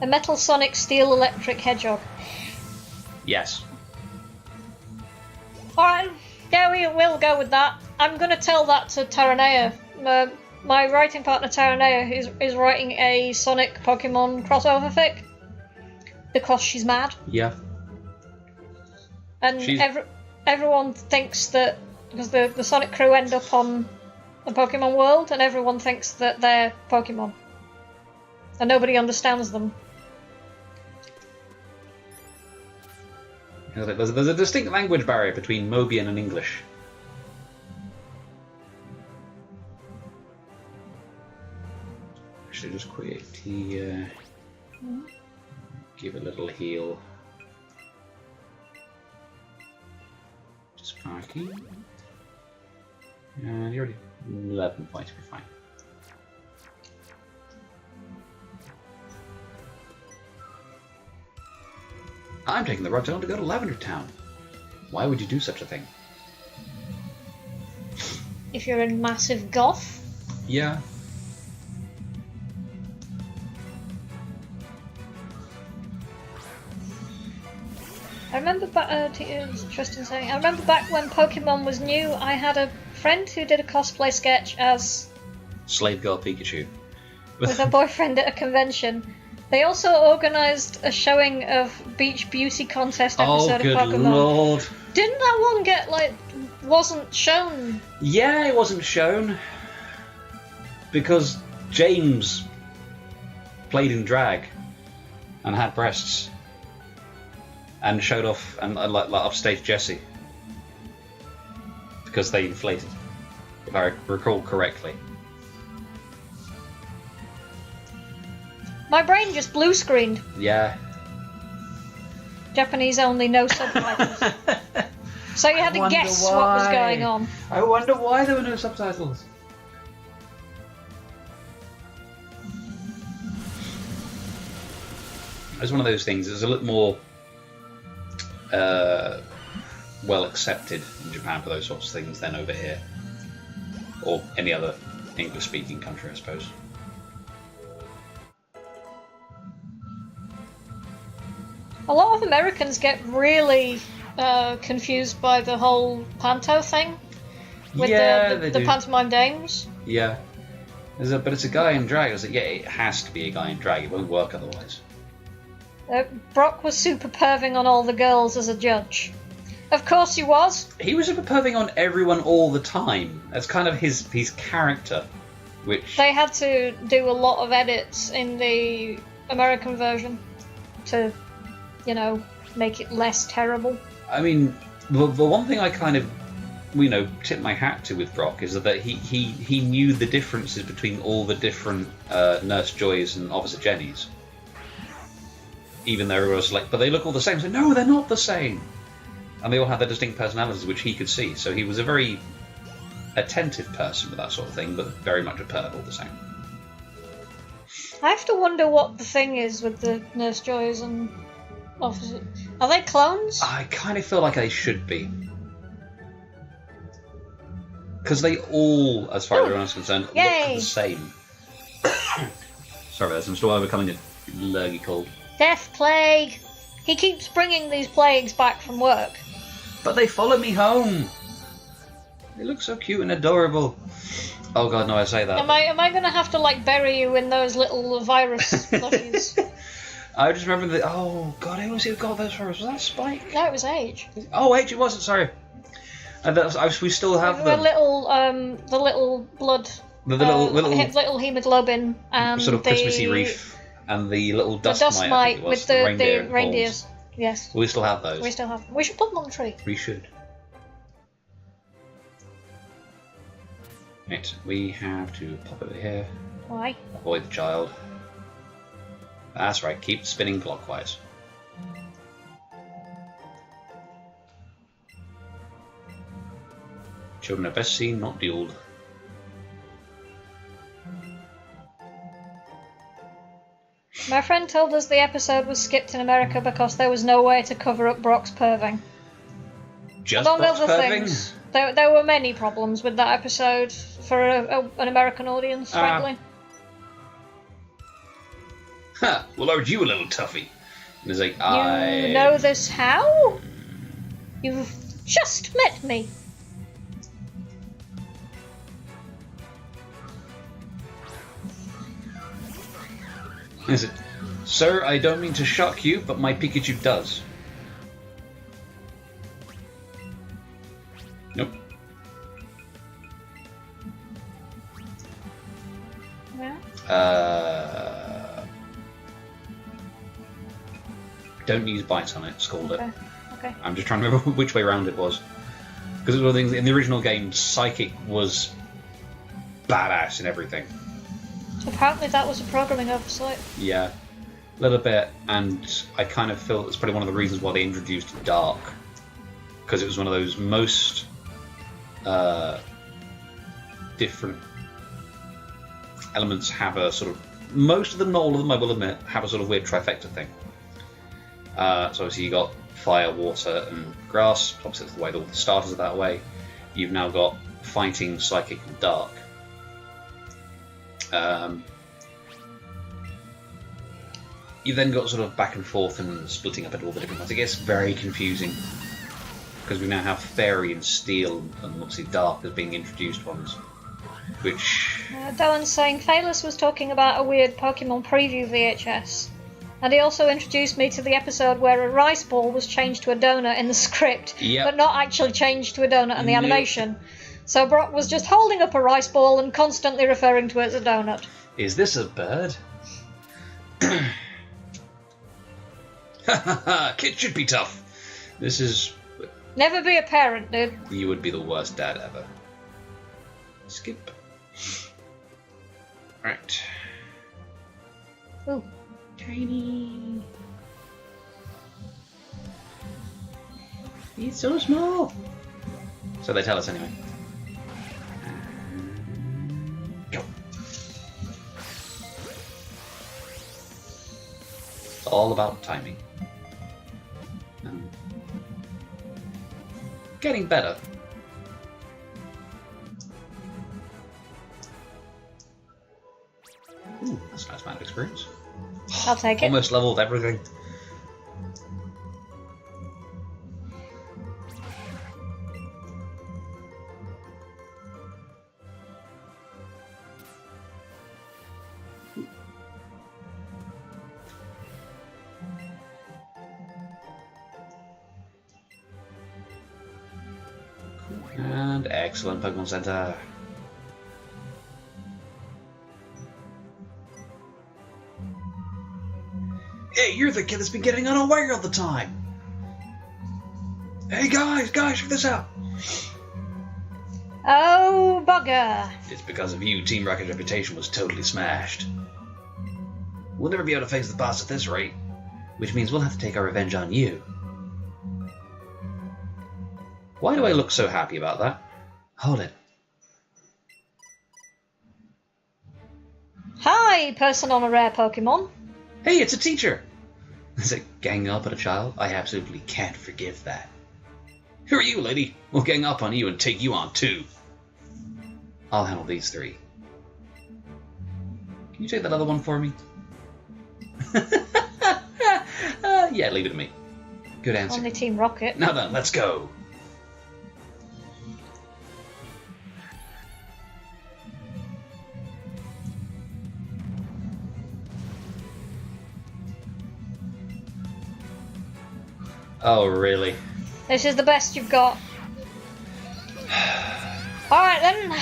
Speaker 1: A Metal Sonic Steel Electric Hedgehog.
Speaker 3: Yes.
Speaker 1: Alright, yeah, we will go with that. I'm going to tell that to Taranea. My writing partner Taranea is writing a Sonic Pokemon crossover fic. Because she's mad.
Speaker 3: Yeah.
Speaker 1: And everyone thinks that, because the Sonic crew end up on the Pokemon world, and everyone thinks that they're Pokemon. And nobody understands them.
Speaker 3: There's a distinct language barrier between Mobian and English. Actually, just quickly give a little heal. Sparky. And you're already 11 points, we're fine. I'm taking the right turn to go to Lavender Town. Why would you do such a thing?
Speaker 1: If you're a massive goth.
Speaker 3: Yeah.
Speaker 1: I remember Tristan saying, I remember back when Pokemon was new, I had a friend who did a cosplay sketch as
Speaker 3: Slave Girl Pikachu.
Speaker 1: with her boyfriend at a convention. They also organised a showing of Beach Beauty contest episode of Pokemon.
Speaker 3: Oh, good lord.
Speaker 1: Didn't that one get, wasn't shown?
Speaker 3: Yeah, it wasn't shown. Because James played in drag and had breasts. And showed off and upstaged Jessie. Because they inflated. If I recall correctly.
Speaker 1: My brain just blue screened.
Speaker 3: Yeah.
Speaker 1: Japanese only, no subtitles. So you had to guess what was going on.
Speaker 3: I wonder why there were no subtitles. It's one of those things. It's a little more well accepted in Japan for those sorts of things than over here, or any other English-speaking country, I suppose.
Speaker 1: A lot of Americans get really confused by the whole panto thing with the pantomime dames.
Speaker 3: Yeah, but it's a guy in drag. It's like, yeah, it has to be a guy in drag. It won't work otherwise.
Speaker 1: Brock was super perving on all the girls as a judge. Of course he was.
Speaker 3: He was super perving on everyone all the time. That's kind of his character, which...
Speaker 1: They had to do a lot of edits in the American version to, make it less terrible.
Speaker 3: I mean, the one thing I kind of, tip my hat to with Brock is that he knew the differences between all the different Nurse Joys and Officer Jennys. Even though it was but they look all the same. So no, they're not the same. And they all had their distinct personalities, which he could see. So he was a very attentive person with that sort of thing, but very much a perv all the same.
Speaker 1: I have to wonder what the thing is with the Nurse Joys and Officer. Are they clones?
Speaker 3: I kind of feel like they should be. Because they all, as far as everyone's concerned, look the same. Sorry, I'm still overcoming a lurgy cold.
Speaker 1: Death plague! He keeps bringing these plagues back from work.
Speaker 3: But they follow me home! They look so cute and adorable. Oh god, no, I say that.
Speaker 1: Am I going to have to, bury you in those little virus plushies?
Speaker 3: I just remember that... Oh god, who was it who got those for us? Was that Spike?
Speaker 1: No, it was Age.
Speaker 3: Oh, Age, it wasn't, sorry. And we still have them.
Speaker 1: The little blood...
Speaker 3: The little
Speaker 1: hemoglobin and
Speaker 3: sort of Christmassy wreath. And the little dust mite
Speaker 1: with the reindeers. Yes.
Speaker 3: We still have those.
Speaker 1: We still have them. We should put them on the tree.
Speaker 3: We should. Right, we have to pop over here.
Speaker 1: Why?
Speaker 3: Avoid the child. That's right, keep spinning clockwise. Children are best seen, not duelled.
Speaker 1: My friend told us the episode was skipped in America because there was no way to cover up Brock's perving.
Speaker 3: Just Among Brock's
Speaker 1: other
Speaker 3: perving?
Speaker 1: Things, there were many problems with that episode for an American audience, frankly.
Speaker 3: Ha! Well, aren't you a little toughie? And he's like,
Speaker 1: You know this how? You've just met me.
Speaker 3: Is it? Sir, I don't mean to shock you, but my Pikachu does. Nope.
Speaker 1: Yeah.
Speaker 3: Don't use Bite on it, scald it.
Speaker 1: Okay.
Speaker 3: I'm just trying to remember which way round it was. Because one of the things in the original game, Psychic was badass in everything.
Speaker 1: Apparently that was a programming oversight.
Speaker 3: Yeah, a little bit, and I kind of feel it's probably one of the reasons why they introduced Dark, because it was one of those most different elements have a sort of, most of them, not all of them I will admit, have a sort of weird trifecta thing. So obviously you got fire, water, and grass. Obviously that's the way all the starters are that way. You've now got fighting, psychic, and dark. You've then got sort of back and forth and splitting up into all the different ones. It gets very confusing because we now have fairy and steel and obviously dark as being introduced ones. Which...
Speaker 1: Dylan's saying Phalus was talking about a weird Pokemon preview VHS. And he also introduced me to the episode where a rice ball was changed to a donut in the script, but not actually changed to a donut in the animation. So Brock was just holding up a rice ball and constantly referring to it as a donut.
Speaker 3: Is this a bird? Kids should be tough. This is...
Speaker 1: Never be a parent, dude.
Speaker 3: You would be the worst dad ever. Skip. Right.
Speaker 1: Ooh.
Speaker 3: Tiny. He's so small. So they tell us anyway. Go. It's all about timing. Getting better. Ooh, that's a nice amount of experience.
Speaker 1: I'll take it.
Speaker 3: Almost leveled everything. And excellent Pokemon Center. Hey, you're the kid that's been getting unaware all the time. Hey guys, check this out.
Speaker 1: Oh, bugger.
Speaker 3: It's because of you Team Rocket's reputation was totally smashed. We'll never be able to face the boss at this rate, which means we'll have to take our revenge on you. Why do I look so happy about that? Hold it.
Speaker 1: Hi, person on a rare Pokemon.
Speaker 3: Hey, it's a teacher! Is it gang up at a child? I absolutely can't forgive that. Who are you, lady? We'll gang up on you and take you on, too. I'll handle these three. Can you take that other one for me? Yeah, leave it to me. Good answer.
Speaker 1: Only Team Rocket.
Speaker 3: Now then, let's go. Oh, really?
Speaker 1: This is the best you've got. Alright then.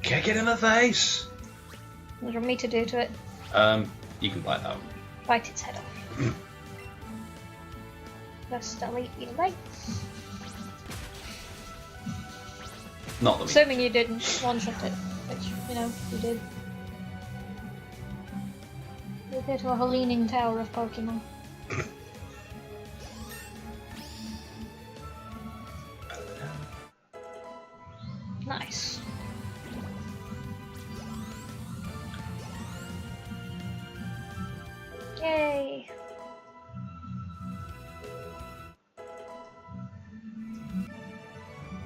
Speaker 3: Kick it in the face.
Speaker 1: What do you want me to do to it?
Speaker 3: You can bite that one.
Speaker 1: Bite its head off. Just delete your leg.
Speaker 3: Not the
Speaker 1: Assuming you didn't one-shot it, which, you know, you did. You appear to have a leaning tower of Pokemon. Nice. Yay!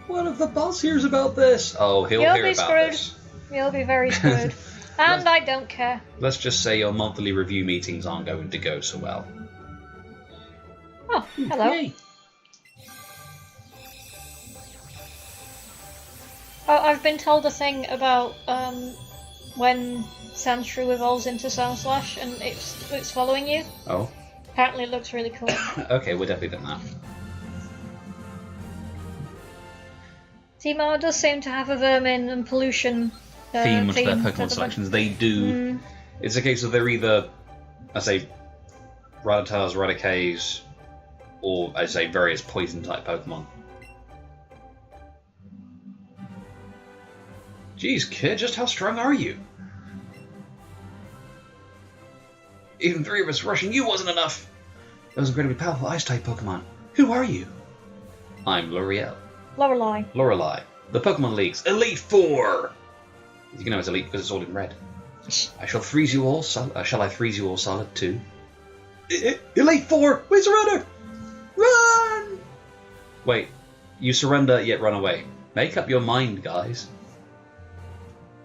Speaker 3: What if the boss hears about this? Oh, he'll
Speaker 1: You'll
Speaker 3: hear
Speaker 1: be
Speaker 3: about
Speaker 1: screwed.
Speaker 3: this.
Speaker 1: You'll be very screwed. And I don't care.
Speaker 3: Let's just say your monthly review meetings aren't going to go so well.
Speaker 1: Oh, hello.
Speaker 3: Yay.
Speaker 1: Oh, I've been told a thing about when Sandshrew evolves into Soundslash and it's following you.
Speaker 3: Oh.
Speaker 1: Apparently it looks really cool.
Speaker 3: Okay, we're definitely doing that.
Speaker 1: Teemo does seem to have a vermin and pollution
Speaker 3: theme to their
Speaker 1: to
Speaker 3: Pokemon
Speaker 1: the-
Speaker 3: selections. They do. It's a case of they're either, I say, Rattatas, Ratatays, or I say various poison type Pokemon. Jeez, kid, just how strong are you? Even 3 of us rushing you wasn't enough. Those incredibly powerful Ice-type Pokemon. Who are you? I'm L'Oreal.
Speaker 1: Lorelei.
Speaker 3: Lorelei. The Pokemon League's Elite Four! You can know it's Elite because it's all in red. I shall freeze you all. Shall I freeze you all solid too? Elite 4! We surrender! Run! Wait, you surrender yet run away. Make up your mind, guys.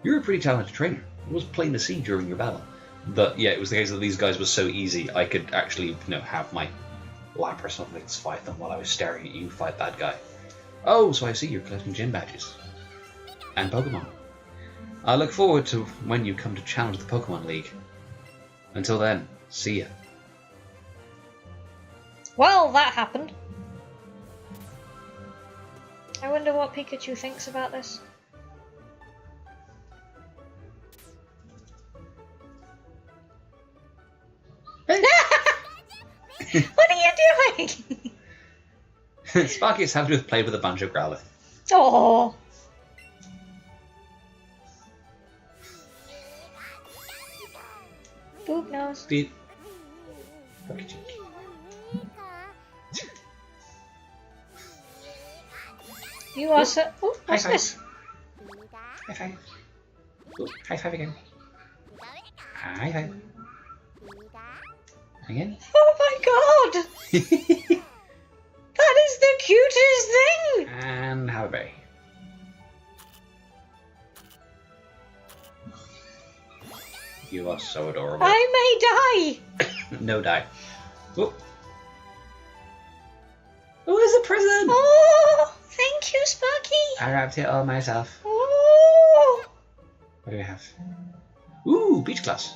Speaker 3: You're a pretty talented trainer. It was plain to see during your battle. But yeah, it was the case that these guys were so easy, I could actually, have my Lapras Somethings fight them while I was staring at you fight that guy. Oh, so I see you're collecting gym badges. And Pokemon. I look forward to when you come to challenge the Pokemon League. Until then, see ya.
Speaker 1: Well, that happened. I wonder what Pikachu thinks about this. What are you doing?
Speaker 3: Sparky is happy to play with a bunch of Growlithe.
Speaker 1: Oh. Boop nose.
Speaker 3: Beep.
Speaker 1: You are so. Oh, what's
Speaker 3: High
Speaker 1: this?
Speaker 3: High five. Ooh, high five again. High five. Again.
Speaker 1: Oh my god! That is the cutest thing!
Speaker 3: And have a berry. You are so adorable.
Speaker 1: I may die!
Speaker 3: No die. Oh. Oh, it's a present!
Speaker 1: Oh, thank you, Sparky!
Speaker 3: I wrapped it all myself.
Speaker 1: Oh!
Speaker 3: What do we have? Ooh, beach glass.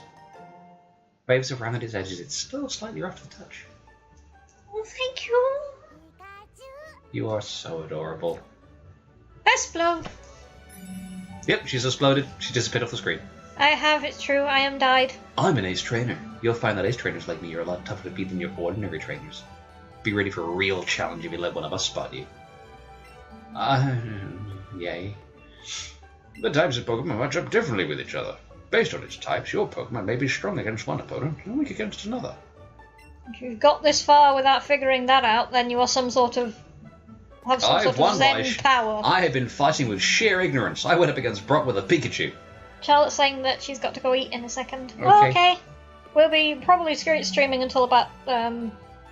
Speaker 3: Waves around its edges. It's still slightly rough to the touch.
Speaker 1: Oh, thank you!
Speaker 3: You are so adorable.
Speaker 1: Explode!
Speaker 3: Yep, she's exploded. She disappeared off the screen.
Speaker 1: I have, it's true, I am died.
Speaker 3: I'm an ace trainer. You'll find that ace trainers like me are a lot tougher to beat than your ordinary trainers. Be ready for a real challenge if you let one of us spot you. Yay. The types of Pokemon match up differently with each other. Based on its types, your Pokemon may be strong against one opponent and weak against another.
Speaker 1: If you've got this far without figuring that out, then you are some sort of... have some sort of Zen power.
Speaker 3: I have been fighting with sheer ignorance. I went up against Brock with a Pikachu.
Speaker 1: Charlotte's saying that she's got to go eat in a second.
Speaker 3: Okay.
Speaker 1: Oh, okay. We'll be probably streaming until about 9:30,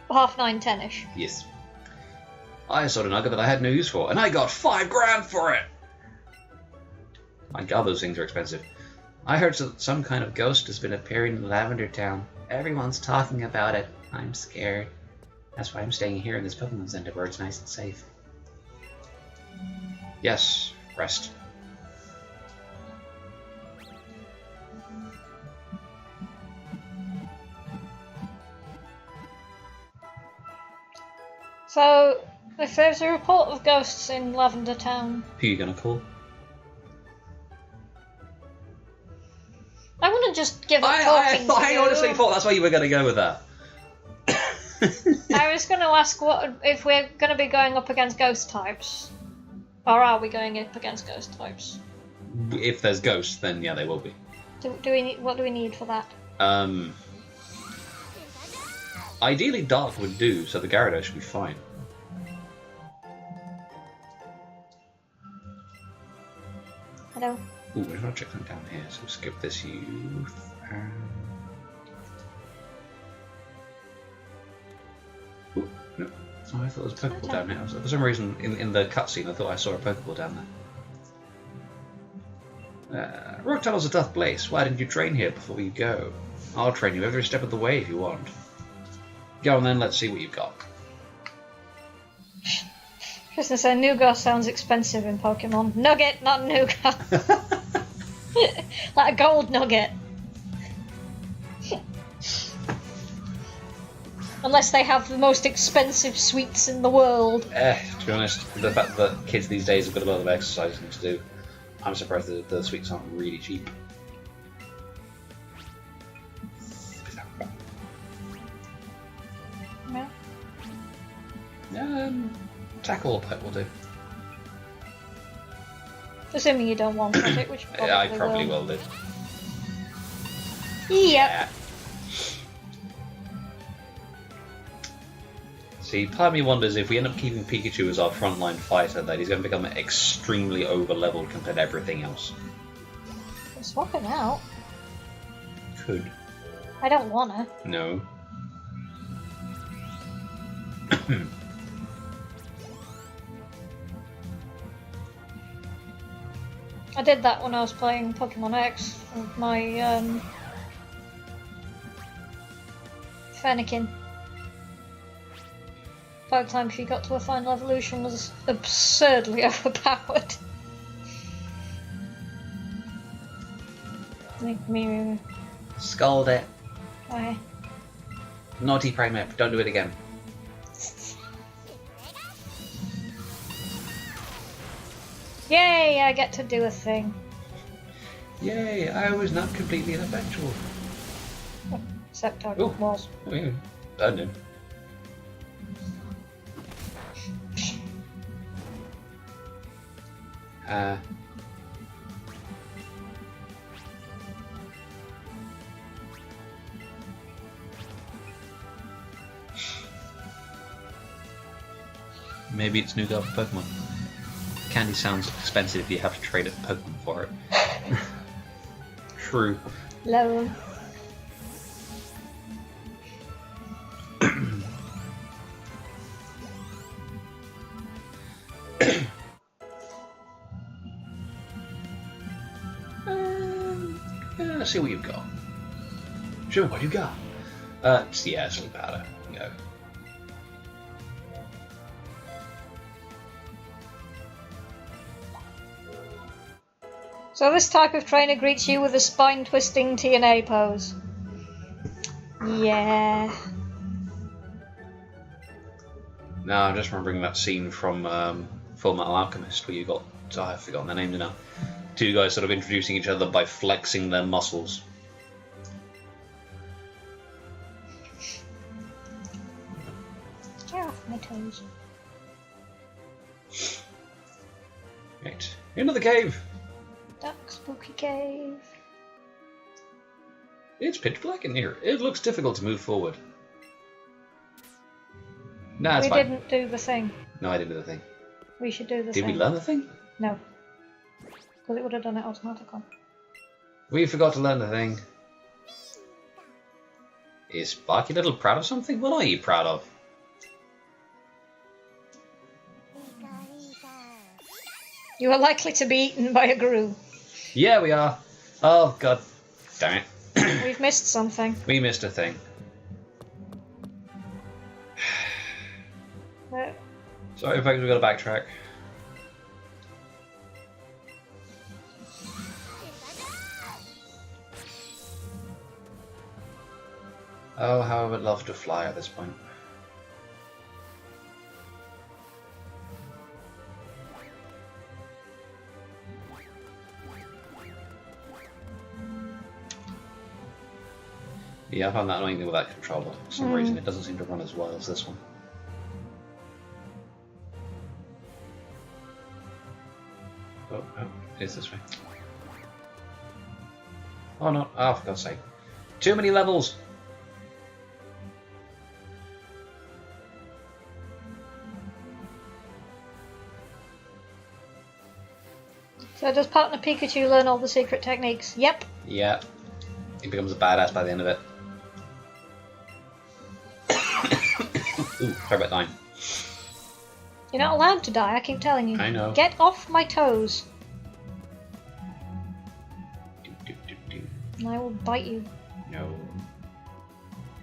Speaker 1: 10ish.
Speaker 3: Yes. I saw a nugget that I had no use for, and I got $5 grand for it! My god, those things are expensive. I heard that some kind of ghost has been appearing in Lavender Town. Everyone's talking about it. I'm scared. That's why I'm staying here in this Pokemon Center where it's nice and safe. Yes, rest.
Speaker 1: So, if there's a report of ghosts in Lavender Town...
Speaker 3: Who are you gonna call?
Speaker 1: I want to just give up
Speaker 3: I
Speaker 1: talking to you.
Speaker 3: honestly thought that's why you were gonna go with that.
Speaker 1: I was going to ask what if we're going to be going up against ghost types. Or are we going up against ghost types?
Speaker 3: If there's ghosts, then yeah, they will be.
Speaker 1: Do we need, what do we need for that?
Speaker 3: Ideally Dark would do, so the Gyarados should be fine.
Speaker 1: Hello.
Speaker 3: Ooh, we're gonna check them down here, so skip this youth. Ooh, no. Oh, I thought there was a Pokeball down there. For some reason, in the cutscene, I thought I saw a Pokeball down there. Rock Tunnel's a tough place. Why didn't you train here before you go? I'll train you every step of the way if you want. Go on then, let's see what you've got.
Speaker 1: Just to say, Nougat sounds expensive in Pokemon. Nugget, not Nougat. Like a gold nugget. Unless they have the most expensive sweets in the world.
Speaker 3: To be honest, the fact that kids these days have got a lot of exercising to do, I'm surprised that the sweets aren't really cheap.
Speaker 1: No.
Speaker 3: Tackle or pet will do.
Speaker 1: Assuming you don't want it, which you probably
Speaker 3: I probably will do.
Speaker 1: Yep.
Speaker 3: Yeah. See, part of me wonders if we end up keeping Pikachu as our frontline fighter, that he's going to become extremely over-leveled compared to everything else.
Speaker 1: Swap him out.
Speaker 3: could.
Speaker 1: I don't wanna.
Speaker 3: No.
Speaker 1: I did that when I was playing Pokemon X with my Fennekin. By the time she got to a final evolution, was absurdly overpowered. Me.
Speaker 3: Scold it.
Speaker 1: Why?
Speaker 3: Naughty Primeape, don't do it again.
Speaker 1: Yay, I get to do a thing.
Speaker 3: Yay, I was not completely ineffectual.
Speaker 1: Except I
Speaker 3: Ooh.
Speaker 1: was.
Speaker 3: Oh, yeah. Burned him. Maybe it's new for Pokemon. Candy sounds expensive if you have to trade a Pokemon for it. True.
Speaker 1: Low.
Speaker 3: Let's see what you've got. Show me what you've got. Yeah, sleep powder. Go.
Speaker 1: So this type of trainer greets you with a spine-twisting TNA pose. Yeah.
Speaker 3: No, I'm just remembering that scene from Full Metal Alchemist where you got, I've forgotten their names now, two guys sort of introducing each other by flexing their muscles.
Speaker 1: Get off my toes.
Speaker 3: Right, into the cave.
Speaker 1: Dark, spooky cave.
Speaker 3: It's pitch black in here. It looks difficult to move forward. Nah, it's
Speaker 1: We
Speaker 3: fine.
Speaker 1: didn't do the thing.
Speaker 3: No, I didn't do the thing.
Speaker 1: We should do the
Speaker 3: Did
Speaker 1: thing.
Speaker 3: we learn the thing?
Speaker 1: No. Because it would have done it automatically.
Speaker 3: We forgot to learn the thing. Is Sparky Little proud of something? What are you proud of?
Speaker 1: You are likely to be eaten by a Gru.
Speaker 3: Yeah, we are. Oh, god. Damn it.
Speaker 1: We've missed something.
Speaker 3: We missed a thing.
Speaker 1: But
Speaker 3: Sorry, in fact, we've got to backtrack. Oh, how I would love to fly at this point. Yeah, I found that annoying with that controller. For some reason, it doesn't seem to run as well as this one. Oh, it's this way. Oh, no. Oh, for God's sake. Too many levels!
Speaker 1: so does partner Pikachu learn all the secret techniques? Yep.
Speaker 3: Yeah. He becomes a badass by the end of it. Ooh, sorry about dying.
Speaker 1: You're not allowed to die, I keep telling you.
Speaker 3: I know.
Speaker 1: Get off my toes. And I will bite you.
Speaker 3: No.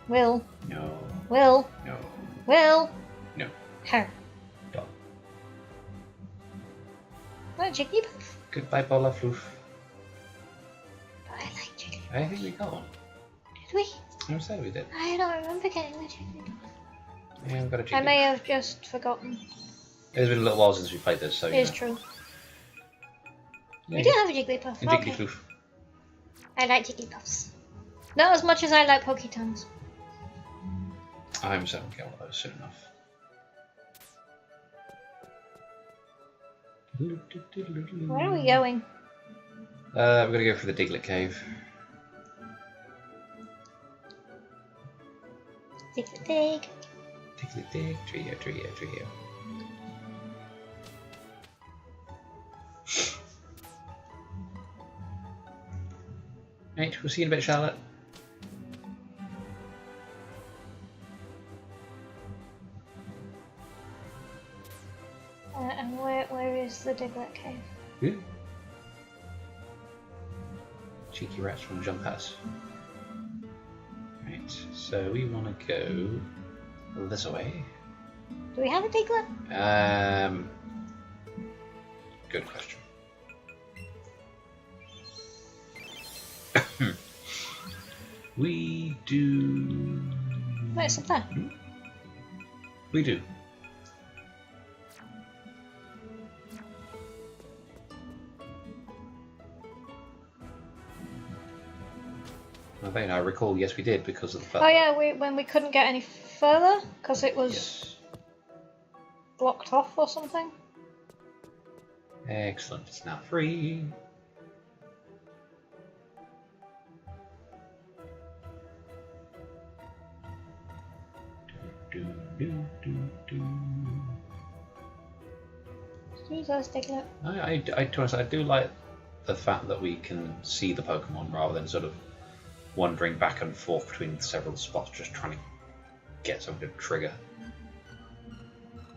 Speaker 1: Will.
Speaker 3: No.
Speaker 1: Will.
Speaker 3: No.
Speaker 1: Will.
Speaker 3: No.
Speaker 1: Her.
Speaker 3: Stop.
Speaker 1: What, Jigglypuff?
Speaker 3: Goodbye, Bola Floof.
Speaker 1: But I like Jigglypuff.
Speaker 3: I think we got one.
Speaker 1: Did we?
Speaker 3: I said we did.
Speaker 1: I don't remember getting the Jigglypuff.
Speaker 3: Yeah, we've got a
Speaker 1: I
Speaker 3: Jigglypuff.
Speaker 1: may have just forgotten.
Speaker 3: It's been a little while since we played this, so
Speaker 1: It
Speaker 3: you
Speaker 1: is
Speaker 3: know.
Speaker 1: true.
Speaker 3: Yeah,
Speaker 1: We do have a Jigglypuff.
Speaker 3: and
Speaker 1: Okay.
Speaker 3: Jigglyfloof.
Speaker 1: I like Jigglypuffs. Not as much as I like Poketongs.
Speaker 3: I'm so gonna get one of those soon enough.
Speaker 1: Where are we going?
Speaker 3: We're gonna go for the Diglett Cave.
Speaker 1: Dig. Dig.
Speaker 3: Diglett dig, trio. Right, we'll see you in a bit, Charlotte.
Speaker 1: Diglett cave.
Speaker 3: Yeah. Cheeky rats want to jump at us. Right, so we want to go this way.
Speaker 1: Do we have a Diglett?
Speaker 3: Good question. We do.
Speaker 1: No, it's up there.
Speaker 3: We do. I recall, yes, we did because of the fact.
Speaker 1: Oh yeah, when we couldn't get any further because it was
Speaker 3: Yes.
Speaker 1: blocked off or something.
Speaker 3: Excellent. It's now free.
Speaker 1: Jesus, Diglett.
Speaker 3: I do like the fact that we can see the Pokemon rather than sort of wandering back and forth between several spots just trying to get something to trigger.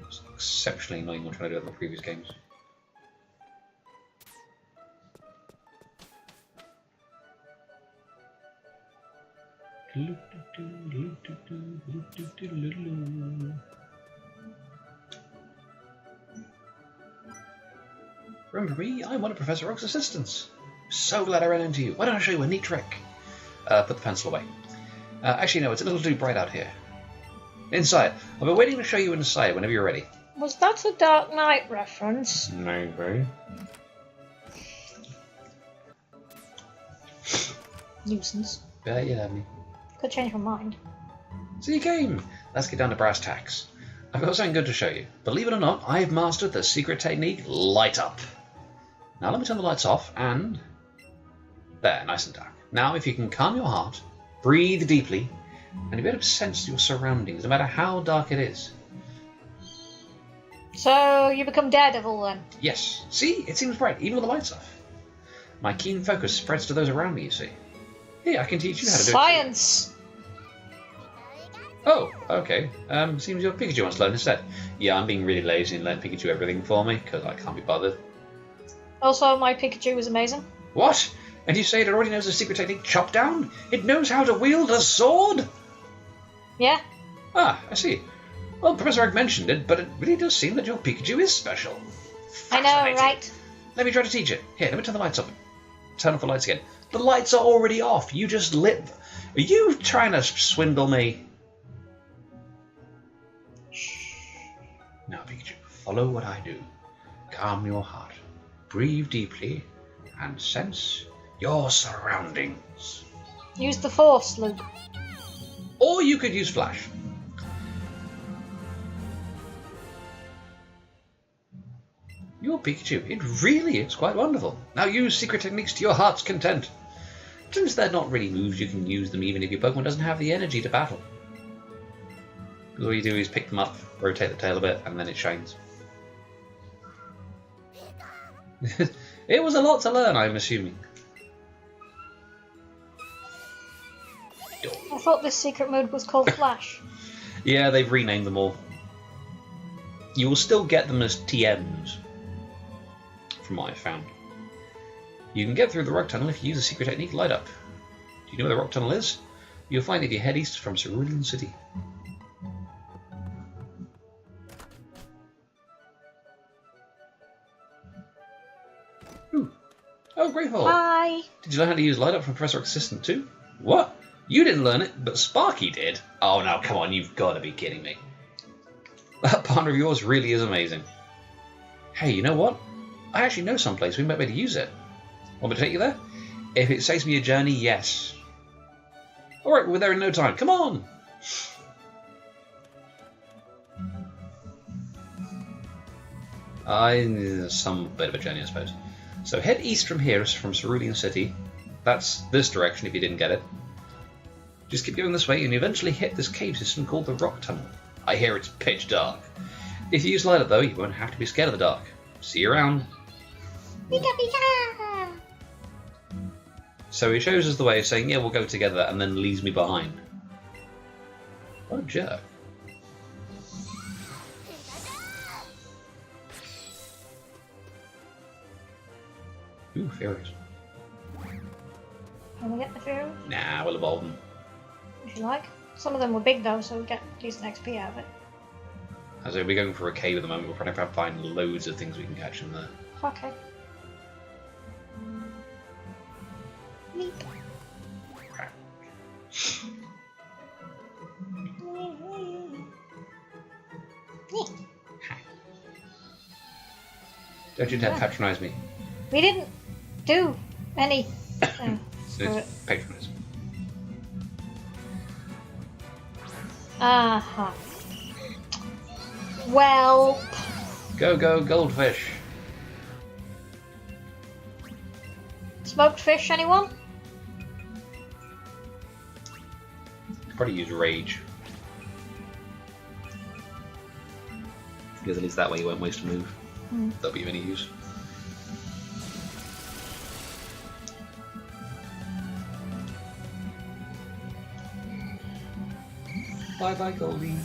Speaker 3: It's exceptionally annoying when trying to do it in the previous games. Remember me? I'm one of Professor Oak's assistants. So glad I ran into you. Why don't I show you a neat trick? Put the pencil away. Actually, no, it's a little too bright out here. Inside. I've been waiting to show you inside whenever you're ready.
Speaker 1: Was that a Dark Knight reference?
Speaker 3: Maybe.
Speaker 1: Nuisance.
Speaker 3: Yeah, you have me.
Speaker 1: Could change my mind.
Speaker 3: So you came. Let's get down to brass tacks. I've got something good to show you. Believe it or not, I've mastered the secret technique, Light Up. Now let me turn the lights off, and... there, nice and dark. Now, if you can calm your heart, breathe deeply, and you'll be able to sense your surroundings, no matter how dark it is.
Speaker 1: So you become Daredevil then?
Speaker 3: Yes. See? It seems bright, even with the lights off. My keen focus spreads to those around me, you see. Here, I can teach you how to do it.
Speaker 1: Science!
Speaker 3: Oh, okay. Seems your Pikachu wants to learn instead. Yeah, I'm being really lazy and letting Pikachu everything for me, because I can't be bothered.
Speaker 1: Also, my Pikachu was amazing.
Speaker 3: What? And you say it already knows the secret technique, Chop Down? It knows how to wield a sword?
Speaker 1: Yeah?
Speaker 3: Ah, I see. Well, Professor Egg mentioned it, but it really does seem that your Pikachu is special.
Speaker 1: I know, right?
Speaker 3: Let me try to teach it. Here, let me turn the lights up. Turn off the lights again. The lights are already off. You just lit... Are you trying to swindle me? Now, Pikachu, follow what I do. Calm your heart. Breathe deeply and sense your surroundings.
Speaker 1: Use the Force, Luke.
Speaker 3: Or you could use Flash. Your Pikachu, it really is quite wonderful. Now use secret techniques to your heart's content. Since they're not really moves, you can use them even if your Pokemon doesn't have the energy to battle. All you do is pick them up, rotate the tail a bit, and then it shines. It was a lot to learn, I'm assuming.
Speaker 1: I thought this secret mode was called Flash.
Speaker 3: Yeah, they've renamed them all. You will still get them as TMs, from what I found. You can get through the rock tunnel if you use the secret technique Light Up. Do you know where the rock tunnel is? You'll find it if you head east from Cerulean City. Ooh. Oh, great hole.
Speaker 1: Hi.
Speaker 3: Did you learn how to use Light Up from Professor Oak's assistant too? What? You didn't learn it, but Sparky did? Oh, now come on, you've got to be kidding me. That partner of yours really is amazing. Hey, you know what? I actually know someplace we might be able to use it. Want me to take you there? If it saves me a journey, yes. Alright, we're there in no time. Come on! Some bit of a journey, I suppose. So head east from here, from Cerulean City. That's this direction if you didn't get it. Just keep going this way and you eventually hit this cave system called the Rock Tunnel. I hear it's pitch dark. If you use Light Up though, you won't have to be scared of the dark. See you around.
Speaker 1: Pika Pika!
Speaker 3: So he shows us the way, saying, yeah, we'll go together, and then leaves me behind. What a jerk. Ooh, fairies.
Speaker 1: Can we get the fairies?
Speaker 3: Nah, we'll evolve them.
Speaker 1: If you like. Some of them were big though, so we get decent XP out of it.
Speaker 3: As we're going for a cave at the moment, we're trying to find loads of things we can catch in there.
Speaker 1: Okay. Leap.
Speaker 3: Don't you dare patronise me.
Speaker 1: We didn't do any.
Speaker 3: It's patronise.
Speaker 1: Uh-huh. Well.
Speaker 3: Go, goldfish.
Speaker 1: Smoked fish, anyone?
Speaker 3: Probably use rage. Because at least that way you won't waste a move. That'll be of any use. Bye bye, Goldie.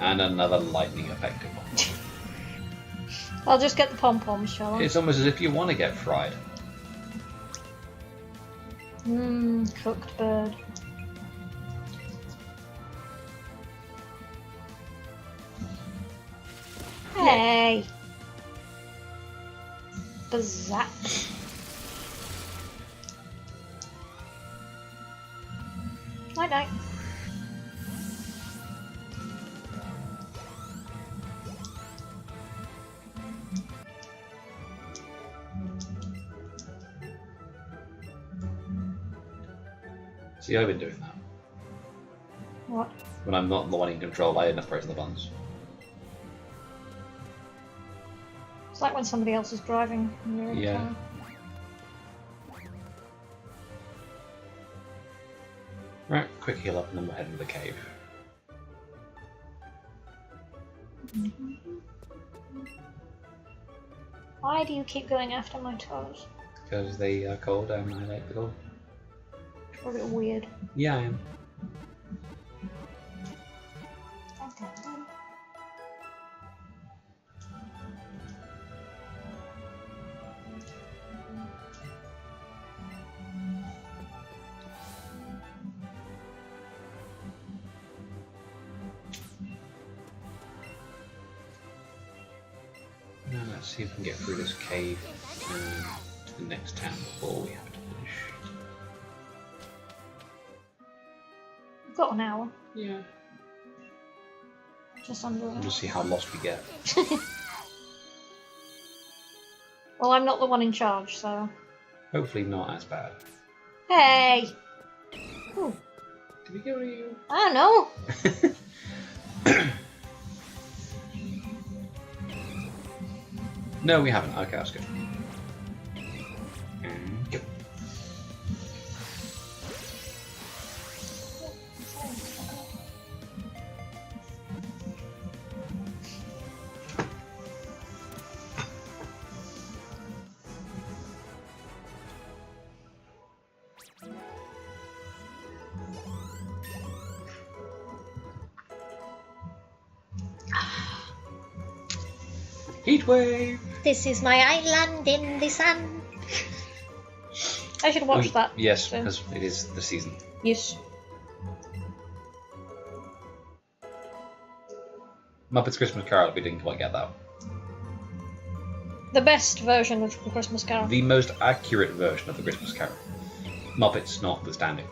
Speaker 3: And another lightning effective one.
Speaker 1: I'll just get the pom-poms, shall I?
Speaker 3: It's almost as if you want to get fried.
Speaker 1: Cooked bird. Hey! Bazap. Night night.
Speaker 3: See, I've been doing that.
Speaker 1: What?
Speaker 3: When I'm not the one in control, I end up pressing the buttons.
Speaker 1: It's like when somebody else is driving. And you're in the
Speaker 3: Yeah.
Speaker 1: car.
Speaker 3: Right, quick heal up and then we'll head into the cave.
Speaker 1: Why do you keep going after my toes?
Speaker 3: Because they are cold and I like the cold.
Speaker 1: It's a bit weird.
Speaker 3: Yeah, I am. Now let's see if we can get through this cave and to the next town before we have to finish.
Speaker 1: We've got an hour.
Speaker 3: Yeah.
Speaker 1: Just under an
Speaker 3: We'll
Speaker 1: hour.
Speaker 3: just see how lost we get.
Speaker 1: Well, I'm not the one in charge, so.
Speaker 3: Hopefully not as bad.
Speaker 1: Hey! Ooh,
Speaker 3: Did we go to you?
Speaker 1: I don't know.
Speaker 3: No, we haven't. Okay, that's good. Go. Heatwave!
Speaker 1: This is my island in the sun. I should watch that.
Speaker 3: Yes,
Speaker 1: soon.
Speaker 3: because it is the season.
Speaker 1: Yes.
Speaker 3: Muppets Christmas Carol, we didn't quite get that.
Speaker 1: The best version of the Christmas Carol.
Speaker 3: The most accurate version of the Christmas Carol. Muppets notwithstanding.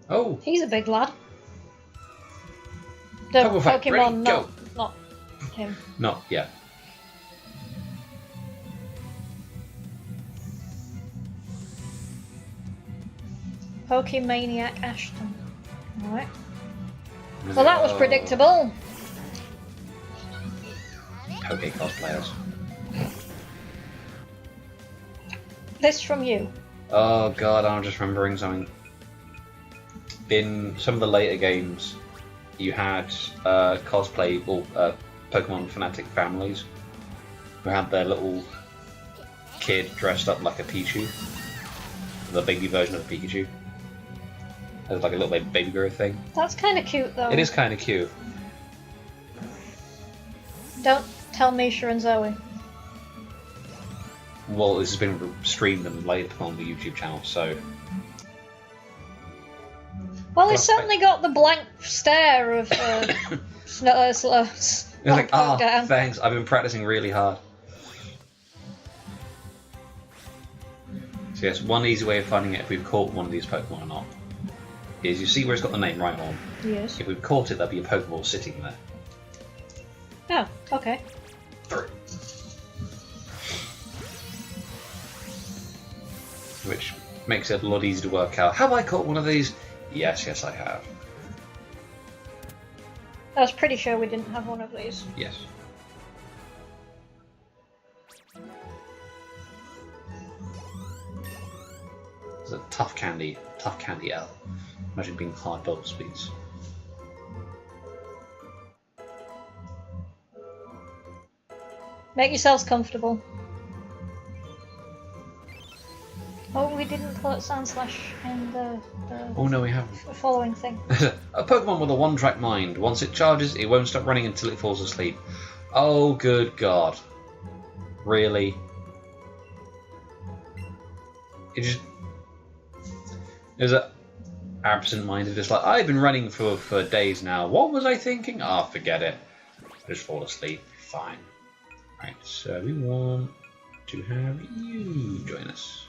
Speaker 3: Oh!
Speaker 1: He's a big lad. The
Speaker 3: Purple Fact, ready,
Speaker 1: Pokemon,
Speaker 3: go.
Speaker 1: not him.
Speaker 3: No, yeah.
Speaker 1: Pokemaniac Ashton. Alright. Well, that was predictable.
Speaker 3: Poke cosplayers.
Speaker 1: This from you.
Speaker 3: Oh god, I'm just remembering something. In some of the later games, you had cosplay or Pokemon fanatic families who had their little kid dressed up like a Pichu, the baby version of Pikachu. It was like a little baby girl thing.
Speaker 1: That's kind of cute, though.
Speaker 3: It is kind of cute.
Speaker 1: Don't tell Misha and Zoe.
Speaker 3: Well, this has been streamed and laid on the YouTube channel, so...
Speaker 1: Well, he's certainly got the blank stare of
Speaker 3: It's like, thanks, I've been practicing really hard. So yes, one easy way of finding out if we've caught one of these Pokemon or not is you see where it's got the name right on.
Speaker 1: Yes.
Speaker 3: If we've caught it, there'll be a Pokeball sitting there.
Speaker 1: Oh, okay.
Speaker 3: Which makes it a lot easier to work out. Have I caught one of these? Yes, I have.
Speaker 1: I was pretty sure we didn't have one of these.
Speaker 3: Yes. It's a tough candy L. Imagine being hard bubble speeds.
Speaker 1: Make yourselves comfortable. Oh, we didn't put Sandslash in the
Speaker 3: Oh no, we haven't.
Speaker 1: following thing.
Speaker 3: A Pokemon with a one-track mind. Once it charges, it won't stop running until it falls asleep. Oh, good God. Really? It just... There's a absent-minded, just like, I've been running for days now. What was I thinking? Ah, forget it. Just fall asleep. Fine. Right, so we want to have you join us.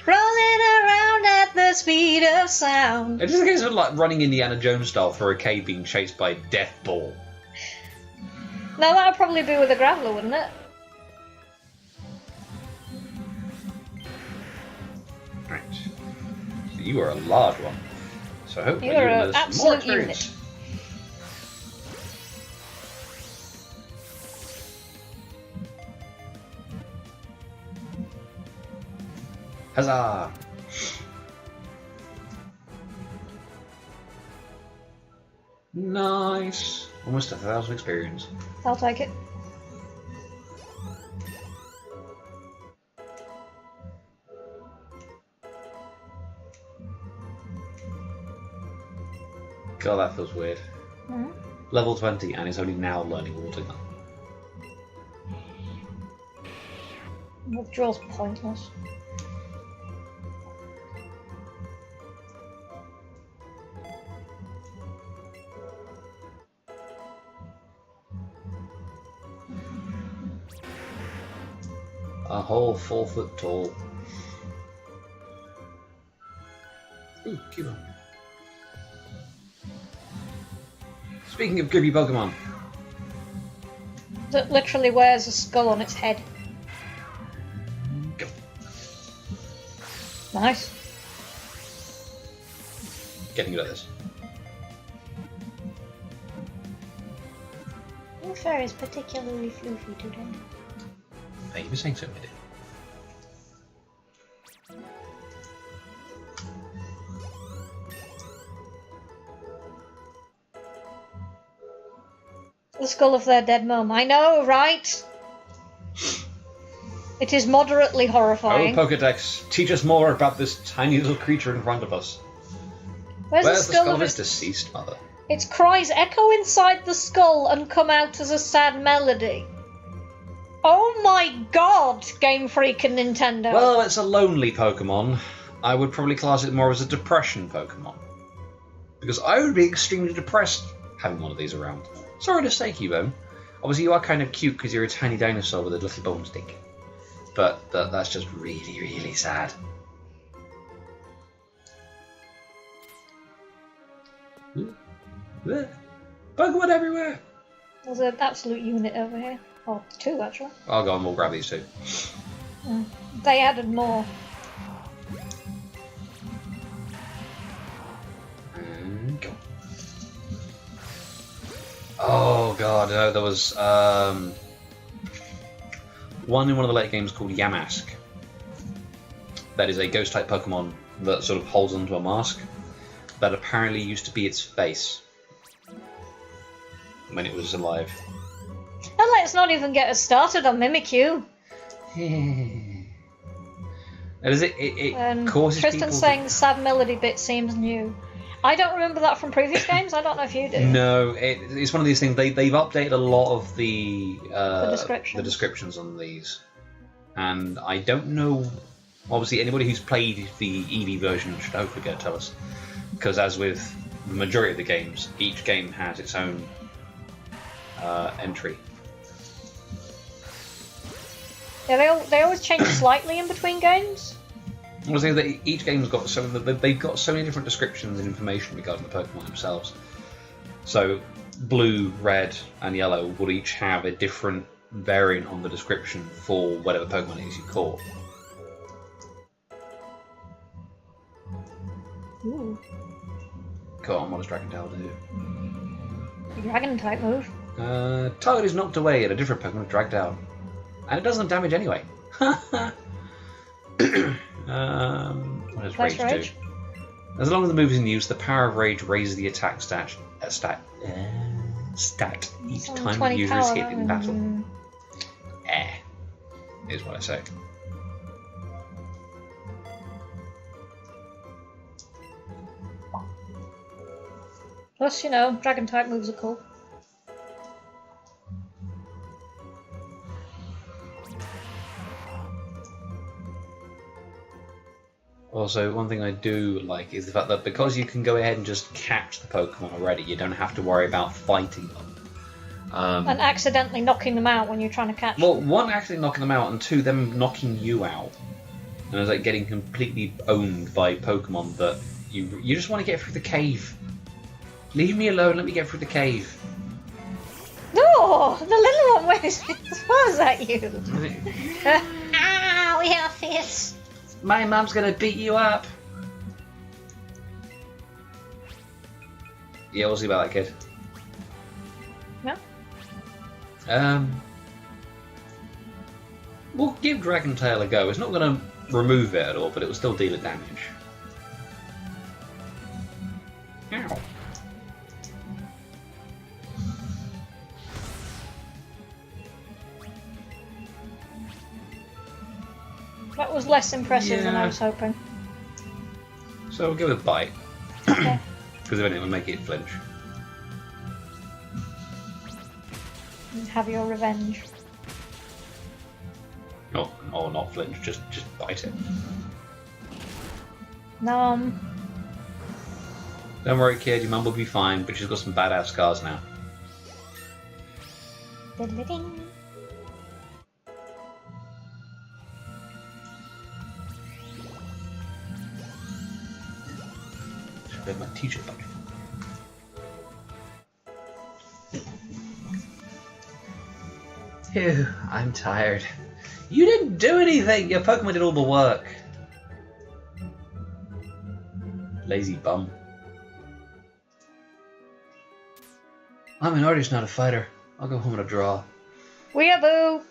Speaker 1: Rolling around at the speed of sound.
Speaker 3: It's just a case of like running Indiana Jones style through a cave being chased by a death ball.
Speaker 1: Now that'd probably be with a Graveler, wouldn't it?
Speaker 3: Right. So you are a large one. So hopefully
Speaker 1: You're
Speaker 3: you'll
Speaker 1: an
Speaker 3: give us
Speaker 1: absolute
Speaker 3: more experience. Huzzah! Nice! Almost 1,000 experience.
Speaker 1: I'll take it.
Speaker 3: God, that feels weird.
Speaker 1: Mm-hmm.
Speaker 3: Level 20 and he's only now learning Water Gun.
Speaker 1: Withdrawal's pointless.
Speaker 3: A whole 4 foot tall. Ooh, Cubone. Speaking of grippy Pokemon.
Speaker 1: That literally wears a skull on its head.
Speaker 3: Go.
Speaker 1: Nice.
Speaker 3: Getting good at this.
Speaker 1: Your fur is particularly floofy today.
Speaker 3: Thank you for saying so, my dear.
Speaker 1: The skull of their dead mum. I know, right? It is moderately
Speaker 3: Oh,
Speaker 1: horrifying.
Speaker 3: Pokedex, teach us more about this tiny little creature in front of us.
Speaker 1: Where's
Speaker 3: Where's
Speaker 1: the skull
Speaker 3: of
Speaker 1: of
Speaker 3: his
Speaker 1: its...
Speaker 3: deceased mother?
Speaker 1: Its cries echo inside the skull and come out as a sad melody. Oh my god, Game Freak and Nintendo.
Speaker 3: Well, it's a lonely Pokemon. I would probably class it more as a depression Pokemon. Because I would be extremely depressed having one of these around. Sorry to say, Cubone. Obviously, you are kind of cute because you're a tiny dinosaur with a little bone stick. But that's just really, really sad. Pokemon everywhere!
Speaker 1: There's an absolute unit over here. Or two, actually.
Speaker 3: I'll go and we'll grab these two.
Speaker 1: They added more.
Speaker 3: And go. Oh god, there was one in one of the late games called Yamask. That is a ghost type Pokemon that sort of holds onto a mask. That apparently used to be its face when it was alive.
Speaker 1: And let's not even get us started on Mimikyu.
Speaker 3: It causes
Speaker 1: Tristan's
Speaker 3: people
Speaker 1: saying the sad melody bit seems new. I don't remember that from previous games. I don't know if you do.
Speaker 3: No, it's one of these things. They've updated a lot of the descriptions on these, and I don't know. Obviously, anybody who's played the EV version should hopefully go tell us, because as with the majority of the games, each game has its own entry.
Speaker 1: Yeah, they always change slightly in between games.
Speaker 3: I was saying that each game's got they've got so many different descriptions and information regarding the Pokemon themselves. So, blue, red, and yellow will each have a different variant on the description for whatever Pokemon it is you caught.
Speaker 1: Ooh.
Speaker 3: Come on, what does Dragon Tail do?
Speaker 1: Dragon type move.
Speaker 3: Target is knocked away and a different Pokemon is dragged out. And it doesn't damage anyway. What does Rage do? As long as the move is in use, the power of Rage raises the attack stat each time the user is hit in battle. Is what I say.
Speaker 1: Plus, you know, dragon type moves are cool.
Speaker 3: Also, one thing I do like is the fact that because you can go ahead and just catch the Pokemon already, you don't have to worry about fighting them.
Speaker 1: And accidentally knocking them out when you're trying to catch them.
Speaker 3: Well, one, actually knocking them out, and two, them knocking you out. And it's like getting completely owned by Pokemon that you just want to get through the cave. Leave me alone, let me get through the cave.
Speaker 1: No, the little one was at you. Ow, your face.
Speaker 3: My mum's gonna beat you up. Yeah, we'll see about that kid.
Speaker 1: No?
Speaker 3: We'll give Dragon Tail a go. It's not gonna remove it at all, but it will still deal it damage. Ow.
Speaker 1: That was less impressive than I was hoping.
Speaker 3: So we'll give it a bite.
Speaker 1: Okay.
Speaker 3: Because if anything, it will make it flinch.
Speaker 1: Have your revenge.
Speaker 3: Not flinch, just bite it.
Speaker 1: Nom.
Speaker 3: Don't worry, kid, your mum will be fine, but she's got some badass scars now.
Speaker 1: Diddly-ding.
Speaker 3: Should have my t-shirt back. Phew, I'm tired. You didn't do anything! Your Pokemon did all the work. Lazy bum. I'm an artist, not a fighter. I'll go home and draw.
Speaker 1: Weeaboo!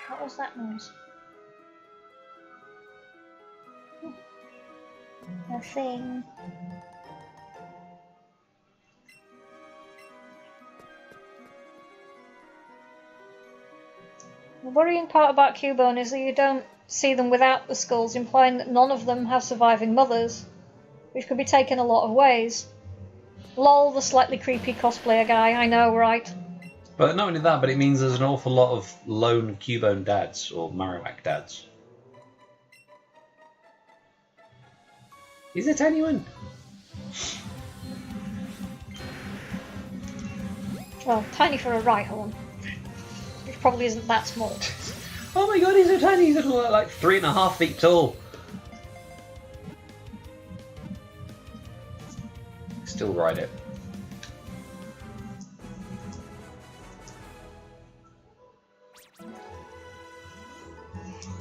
Speaker 1: What was that noise? Nothing. The worrying part about Cubone is that you don't see them without the skulls, implying that none of them have surviving mothers, which could be taken a lot of ways. Lol, the slightly creepy cosplayer guy, I know, right?
Speaker 3: But not only that, but it means there's an awful lot of lone Cubone dads, or Marowak dads. Is it anyone?
Speaker 1: Well, tiny for a Rhyhorn. Which probably isn't that small.
Speaker 3: Oh my god, he's so tiny, he's like 3.5 feet tall. Still ride it.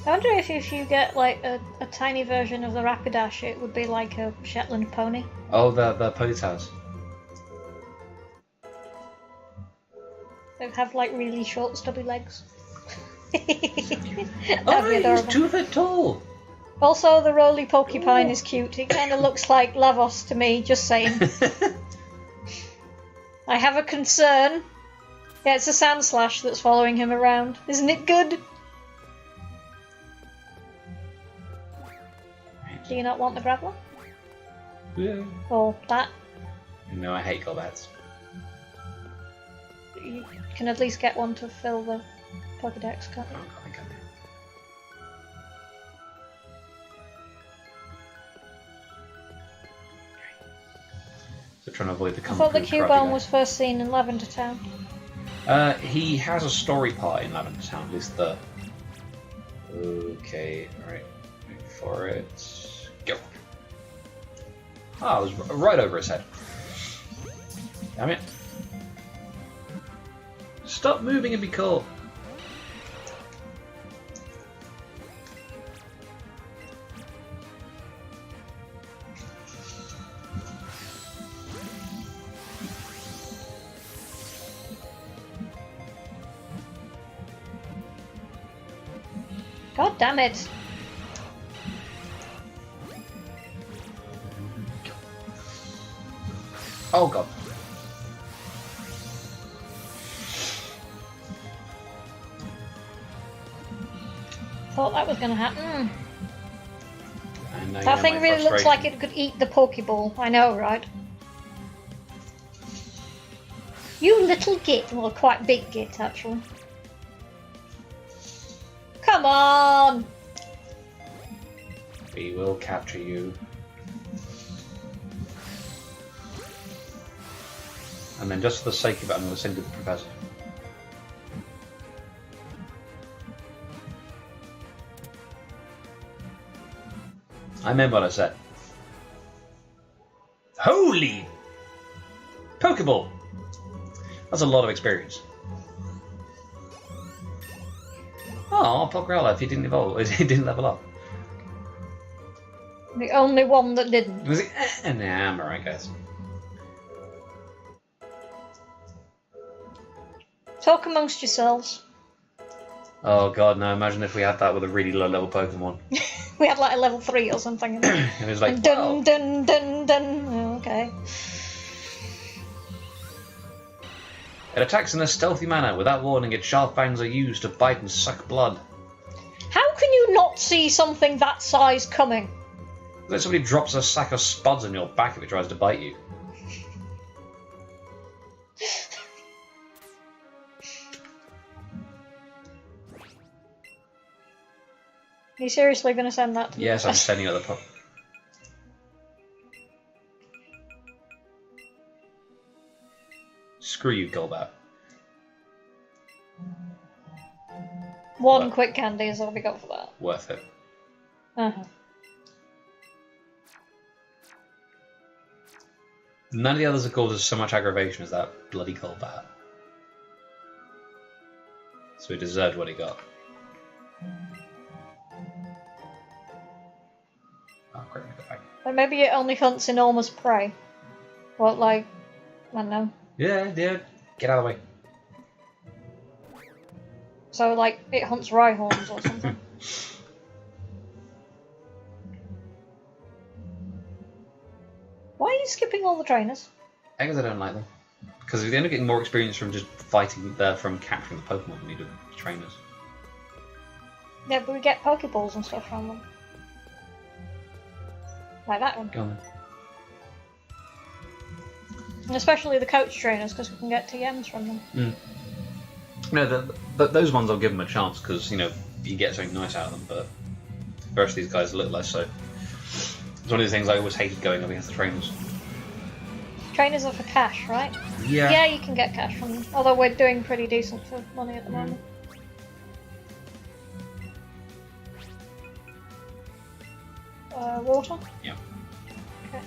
Speaker 1: I wonder if you get like a tiny version of the Rapidash, it would be like a Shetland pony.
Speaker 3: Oh, the ponytails.
Speaker 1: They have like really short, stubby legs. That'd be
Speaker 3: Oh, he's
Speaker 1: adorable.
Speaker 3: 2 foot tall.
Speaker 1: Also, the roly porcupine
Speaker 3: Ooh.
Speaker 1: is cute. It kind of looks like Lavos to me. Just saying. I have a concern. Yeah, it's a sand slash that's following him around. Isn't it good? Do you not want the grappler?
Speaker 3: Yeah.
Speaker 1: Or that?
Speaker 3: No, I hate Golbats.
Speaker 1: You can at least get one to fill the Pokedex, can't you?
Speaker 3: Oh, I can't. So trying to avoid the.
Speaker 1: I thought the Cubone was first seen in Lavender Town.
Speaker 3: He has a story part in Lavender Town. At least the. Okay, right. Wait for it. Go. Ah, it was right over his head. Damn it. Stop moving and be caught.
Speaker 1: God damn it!
Speaker 3: Oh god.
Speaker 1: Thought that was going to happen.
Speaker 3: And now you
Speaker 1: That
Speaker 3: know
Speaker 1: thing
Speaker 3: my
Speaker 1: really looks like
Speaker 3: frustration.
Speaker 1: it could eat the Pokeball. I know, right? You little git. Well, quite big git, actually. Come on!
Speaker 3: We will capture you. And then just for the sake of it, I'm going to send you the professor. I remember what I said. Holy! Pokeball! That's a lot of experience. Oh, Pokérella, if he didn't evolve, he didn't level up.
Speaker 1: The only one that didn't.
Speaker 3: Was he? Nah, I'm alright, guys.
Speaker 1: Talk amongst yourselves.
Speaker 3: Oh god, no, imagine if we had that with a really low level Pokemon.
Speaker 1: We had like a level 3 or something.
Speaker 3: And it was like,
Speaker 1: And dun
Speaker 3: wow.
Speaker 1: dun dun dun. Oh, okay.
Speaker 3: It attacks in a stealthy manner. Without warning, its sharp fangs are used to bite and suck blood.
Speaker 1: How can you not see something that size coming?
Speaker 3: Then somebody drops a sack of spuds on your back if it tries to bite you.
Speaker 1: Are you seriously going to send that to me?
Speaker 3: Yes, I'm sending other pup. Screw you, Golbat.
Speaker 1: One
Speaker 3: What?
Speaker 1: quick candy is all we got for that.
Speaker 3: Worth it.
Speaker 1: Uh-huh.
Speaker 3: None of the others have caused us so much aggravation as that bloody Golbat. So he deserved what he got. Oh, great, I got back.
Speaker 1: But maybe it only hunts enormous prey. What, like, I don't know.
Speaker 3: Yeah, get out of the way.
Speaker 1: So, like, it hunts Rhyhorns or something. Why are you skipping all the trainers?
Speaker 3: I guess I don't like them. Because we end up getting more experience from just fighting, from capturing the Pokemon than we do the trainers.
Speaker 1: Yeah, but we get Pokeballs and stuff from them. Like that one.
Speaker 3: Go on then.
Speaker 1: And especially the coach trainers, because we can get TMs from them.
Speaker 3: No, those ones I'll give them a chance because, you know, you get something nice out of them, but the rest of these guys a little less so. It's one of the things I always hated going up against the trainers.
Speaker 1: Trainers are for cash, right?
Speaker 3: Yeah.
Speaker 1: Yeah, you can get cash from them. Although we're doing pretty decent for money at the moment. Water?
Speaker 3: Yeah.
Speaker 1: Okay.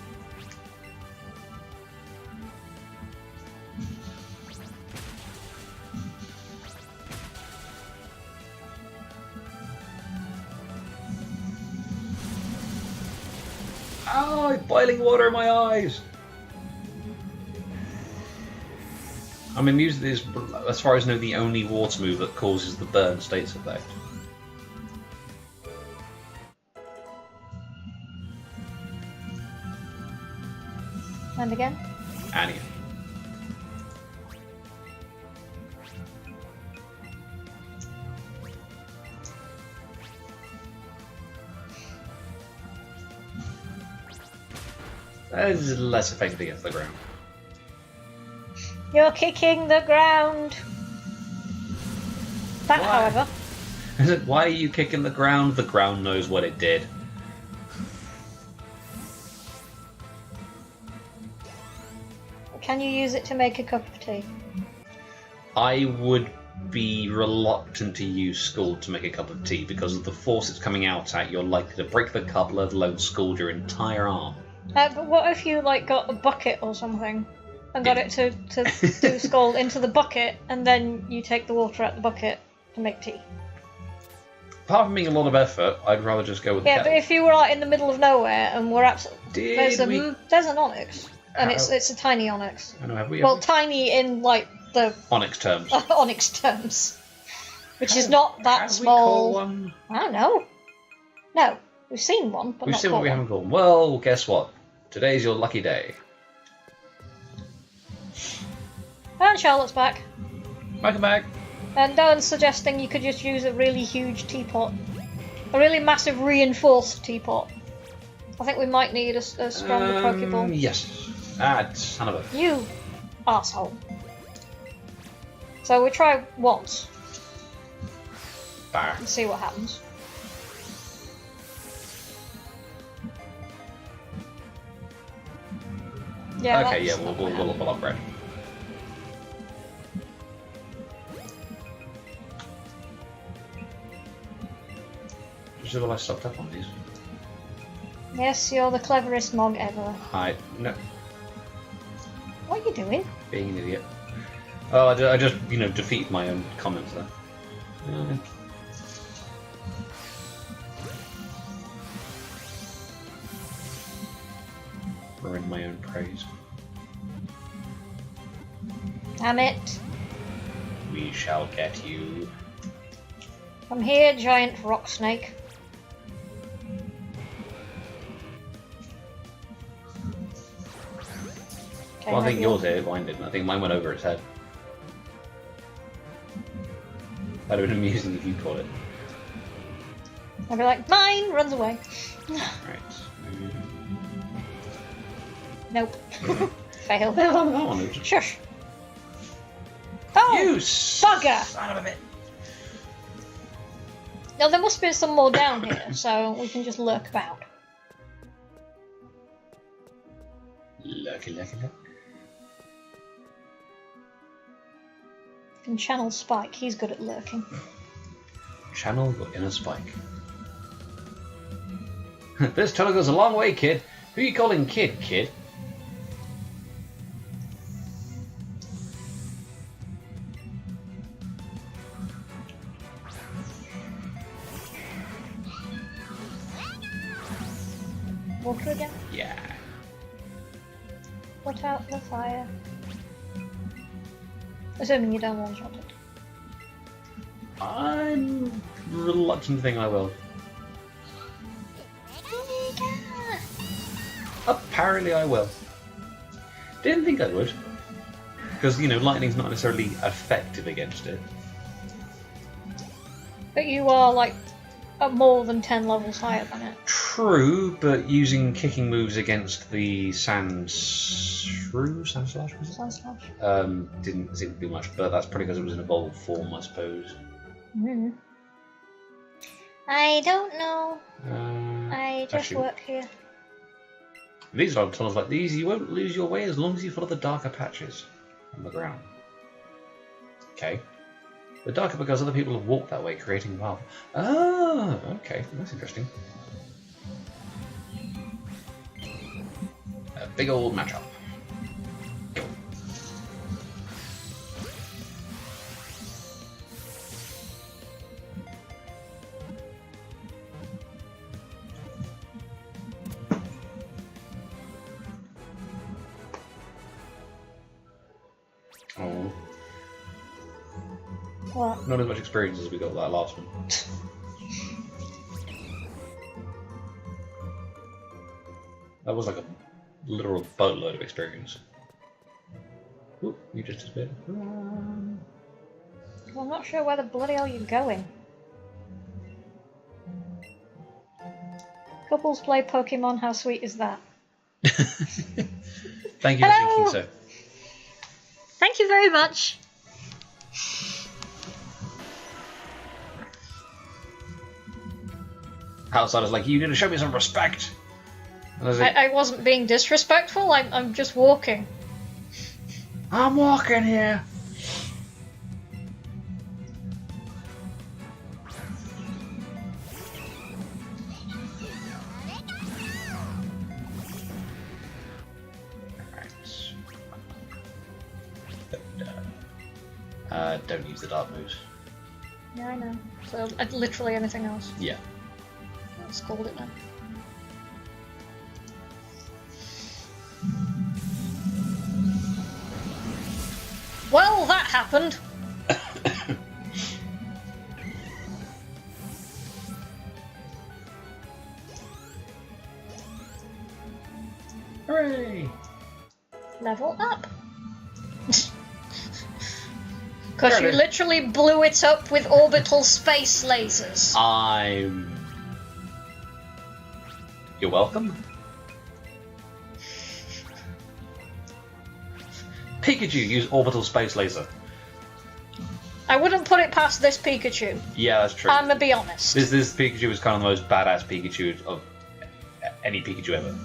Speaker 3: Ah, boiling water in my eyes. I mean, music is, as far as I know, the only water move that causes the burn states effect.
Speaker 1: And again?
Speaker 3: And again. That is less effective against the ground.
Speaker 1: You're kicking the ground. That,
Speaker 3: Why?
Speaker 1: however...
Speaker 3: Why are you kicking the ground? The ground knows what it did.
Speaker 1: Can you use it to make a cup of tea?
Speaker 3: I would be reluctant to use Scald to make a cup of tea because of the force it's coming out at. You're likely to break the cup, let alone scald your entire arm.
Speaker 1: But what if you like got a bucket or something and got it to do scald into the bucket, and then you take the water out the bucket to make tea?
Speaker 3: Apart from being a lot of effort, I'd rather just go with the
Speaker 1: Yeah,
Speaker 3: kettle.
Speaker 1: but if you were like in the middle of nowhere and we're absolutely there's an onyx, and it's a tiny onyx.
Speaker 3: I know, have we?
Speaker 1: Well, tiny in like the
Speaker 3: Onyx terms.
Speaker 1: onyx terms, which is not that
Speaker 3: Have
Speaker 1: small.
Speaker 3: we called one?
Speaker 1: I don't know. No, we've seen one, but
Speaker 3: We've
Speaker 1: not
Speaker 3: seen
Speaker 1: caught
Speaker 3: what we
Speaker 1: one.
Speaker 3: haven't called. Well, guess what? Today's your lucky day.
Speaker 1: And Charlotte's back.
Speaker 3: Welcome back.
Speaker 1: And Darren's suggesting you could just use a really huge teapot. A really massive reinforced teapot. I think we might need a stronger Pokeball.
Speaker 3: Yes. Ah, son of a...
Speaker 1: You arsehole. So we try once
Speaker 3: Bar.
Speaker 1: and see what happens. Yeah,
Speaker 3: Okay, yeah,
Speaker 1: that's not
Speaker 3: we'll upgrade. Just have I stocked up on these?
Speaker 1: Yes, you're the cleverest mog ever.
Speaker 3: No,
Speaker 1: What are you doing?
Speaker 3: being an idiot. Oh, I just, defeated my own comments there. Ruined my own praise.
Speaker 1: Damn it.
Speaker 3: We shall get you.
Speaker 1: Come here, giant rock snake. Okay,
Speaker 3: Well, I think
Speaker 1: maybe
Speaker 3: yours did, mine didn't. I think mine went over its head. That'd have been amusing if you caught it.
Speaker 1: I'll be like, mine runs away.
Speaker 3: Right.
Speaker 1: Nope. Fail.
Speaker 3: That one.
Speaker 1: Shush. Oh,
Speaker 3: You
Speaker 1: bugger!
Speaker 3: son of a bit.
Speaker 1: Now there must be some more down here, so we can just lurk about.
Speaker 3: Lucky.
Speaker 1: Can channel Spike. He's good at lurking.
Speaker 3: Channel your inner Spike. This tunnel goes a long way, kid. Who are you calling kid?
Speaker 1: Water again?
Speaker 3: Yeah.
Speaker 1: Put out the fire. Assuming you don't one-shot it.
Speaker 3: I'm reluctant to think I will. Apparently I will. Didn't think I would. Because, lightning's not necessarily effective against it.
Speaker 1: But you are like at more than 10 levels higher than it.
Speaker 3: True, but using kicking moves against the Sandslash, was it?
Speaker 1: Sandslash.
Speaker 3: Didn't seem to do much, but that's probably because it was an evolved form, I suppose.
Speaker 1: Mm. I don't know. I just
Speaker 3: actually,
Speaker 1: work here.
Speaker 3: These are tunnels like these, you won't lose your way as long as you follow the darker patches on the ground. Okay. The darker because other people have walked that way, creating a path. Oh, okay, that's interesting. A big old matchup. Oh.
Speaker 1: What?
Speaker 3: Not as much experience as we got with that last one. That was like a literal boatload of experience. Ooh, you just disappeared.
Speaker 1: Well, I'm not sure where the bloody hell you're going. Couples play Pokemon, how sweet is that?
Speaker 3: Thank you for thinking so.
Speaker 1: Thank you very much.
Speaker 3: Outsiders like, you need to show me some respect.
Speaker 1: I wasn't being disrespectful, I'm just walking.
Speaker 3: I'm walking here. Don't use the dark moves.
Speaker 1: Yeah, I know. So, literally anything else.
Speaker 3: Yeah.
Speaker 1: Let's call it then. Well, that happened.
Speaker 3: Hooray!
Speaker 1: Level up. Because you literally blew it up with orbital space lasers.
Speaker 3: You're welcome. Pikachu use orbital space laser.
Speaker 1: I wouldn't put it past this Pikachu.
Speaker 3: Yeah, that's true.
Speaker 1: I'm gonna be honest.
Speaker 3: This Pikachu is kind of the most badass Pikachu of any Pikachu ever.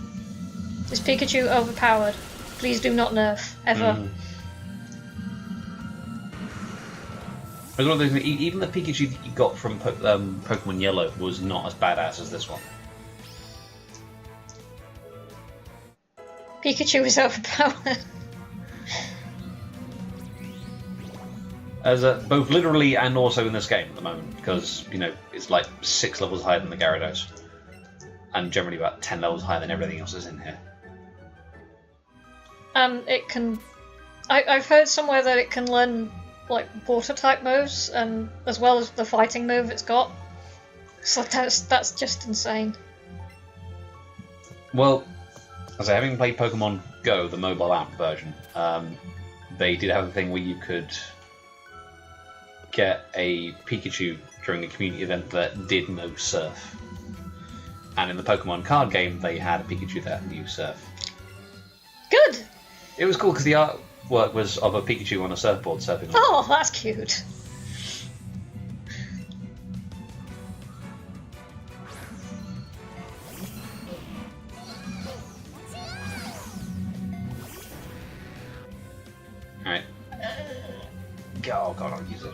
Speaker 1: This Pikachu overpowered. Please do not nerf ever.
Speaker 3: It's one of those, even the Pikachu that you got from Pokemon Yellow was not as badass as this one.
Speaker 1: Pikachu is overpowered.
Speaker 3: As both literally and also in this game at the moment, because it's like 6 levels higher than the Gyarados, and generally about 10 levels higher than everything else that's in here.
Speaker 1: It can. I've heard somewhere that it can learn like water type moves, and as well as the fighting move it's got. So that's just insane.
Speaker 3: Well, as I having played Pokemon Go, the mobile app version, they did have a thing where you could get a Pikachu during a community event that did know Surf. And in the Pokemon card game, they had a Pikachu that knew Surf.
Speaker 1: Good!
Speaker 3: It was cool because the artwork was of a Pikachu on a surfboard surfing.
Speaker 1: Oh, that's cute.
Speaker 3: Alright. Oh god, I'll use it.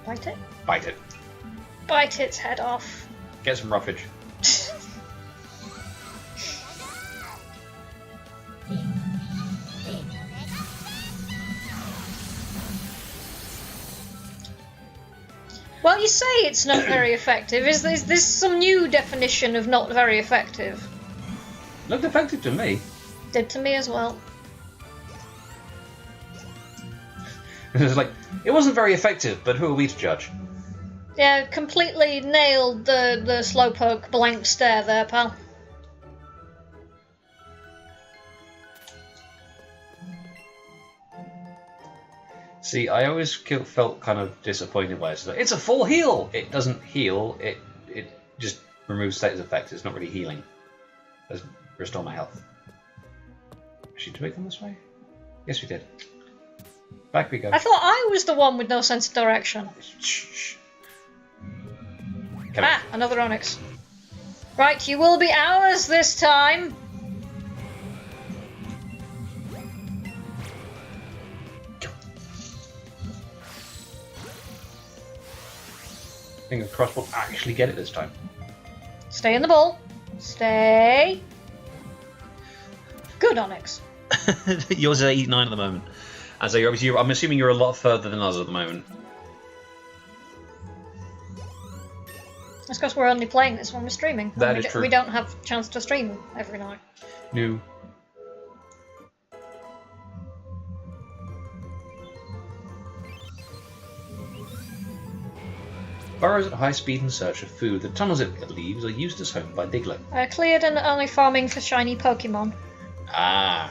Speaker 1: Bite it?
Speaker 3: Bite it.
Speaker 1: Bite its head off.
Speaker 3: Get some roughage.
Speaker 1: Well, you say it's not very effective. Is this some new definition of not very effective?
Speaker 3: Looked effective to me.
Speaker 1: Did to me as well.
Speaker 3: It's like, it wasn't very effective, but who are we to judge?
Speaker 1: Yeah, completely nailed the Slowpoke blank stare there, pal.
Speaker 3: See, I always felt kind of disappointed by it. It's a full heal! It doesn't heal, it just removes status effects. It's not really healing. It doesn't restore my health. Did we come this way? Yes, we did. Back we go.
Speaker 1: I thought I was the one with no sense of direction.
Speaker 3: Shh.
Speaker 1: Another Onyx. Right, you will be ours this time.
Speaker 3: Fingers crossed we'll actually get it this time.
Speaker 1: Stay in the ball. Stay. Good, Onyx.
Speaker 3: Yours is 89 at the moment. And so I'm assuming you're a lot further than us at the moment.
Speaker 1: That's because we're only playing this when we're streaming.
Speaker 3: That is true.
Speaker 1: We don't have a chance to stream every night.
Speaker 3: No. Burrows at high speed in search of food. The tunnels it leaves are used as home by Diglett.
Speaker 1: Cleared and only farming for shiny Pokemon.
Speaker 3: Ah.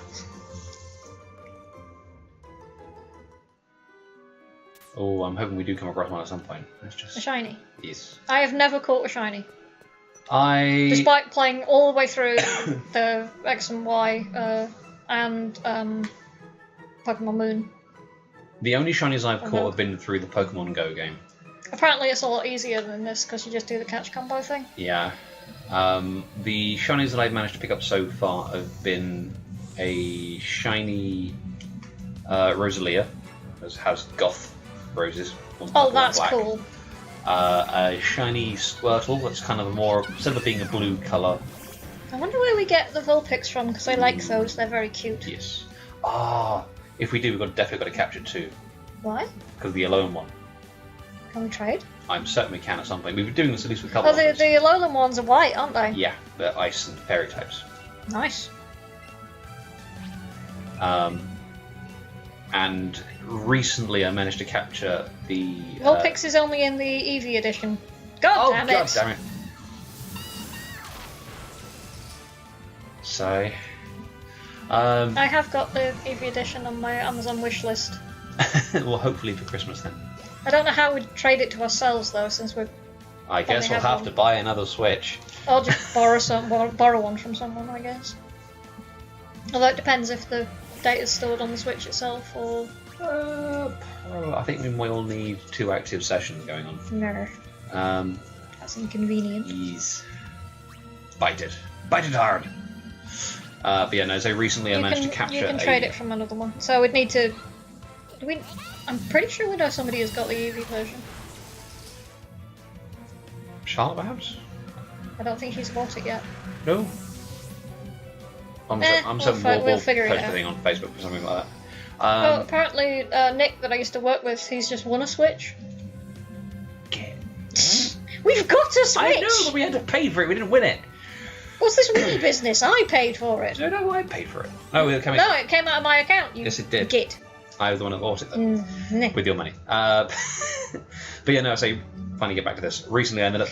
Speaker 3: Oh, I'm hoping we do come across one at some point. Let's just...
Speaker 1: A shiny?
Speaker 3: Yes.
Speaker 1: I have never caught a shiny.
Speaker 3: Despite
Speaker 1: playing all the way through the X and Y and Pokemon Moon.
Speaker 3: The only shinies I've caught have been through the Pokemon Go game.
Speaker 1: Apparently it's a lot easier than this because you just do the catch combo thing.
Speaker 3: Yeah. The shinies that I've managed to pick up so far have been a shiny Rosalia, as has goth roses.
Speaker 1: Oh, that's cool.
Speaker 3: A shiny Squirtle that's kind of a more, instead of being a blue colour.
Speaker 1: I wonder where we get the Vulpix from because I like those, they're very cute.
Speaker 3: Yes. Ah, if we do, we've definitely got to capture two.
Speaker 1: Why?
Speaker 3: Because of the Alolan one.
Speaker 1: Can we trade?
Speaker 3: I'm certain we can at some point. We've been doing this at least with a couple
Speaker 1: of them. The Alolan ones are white, aren't they?
Speaker 3: Yeah, they're ice and fairy types.
Speaker 1: Nice.
Speaker 3: And recently I managed to capture the...
Speaker 1: Vulpix is only in the Eevee edition. God damn it!
Speaker 3: God damn it. So...
Speaker 1: I have got the Eevee edition on my Amazon wishlist.
Speaker 3: Well, hopefully for Christmas then.
Speaker 1: I don't know how we'd trade it to ourselves though, since we're...
Speaker 3: I guess we'll have to buy another Switch.
Speaker 1: Or just borrow one from someone, I guess. Although it depends if the data's stored on the Switch itself, or...
Speaker 3: I think we will need 2 active sessions going on.
Speaker 1: No. That's inconvenient.
Speaker 3: Ease. Bite it. Bite it hard! But yeah, no, so recently I managed to capture
Speaker 1: You can trade it from another one. So we'd need to... I'm pretty sure we know somebody who's got the Eevee version.
Speaker 3: Charlotte, perhaps?
Speaker 1: I don't think he's bought it yet.
Speaker 3: No. I'm certain we'll figure post a thing on Facebook or something like that.
Speaker 1: Well, apparently Nick, that I used to work with, he's just won a Switch. We've got a Switch!
Speaker 3: I know, but we had to pay for it, we didn't win it.
Speaker 1: What's this Wii business? I paid for it.
Speaker 3: No, I paid for it.
Speaker 1: No, it came out of my account.
Speaker 3: Yes, it did.
Speaker 1: Git.
Speaker 3: I was the one that bought it, though. With your money. But yeah, no, so finally get back to this. Recently I ended up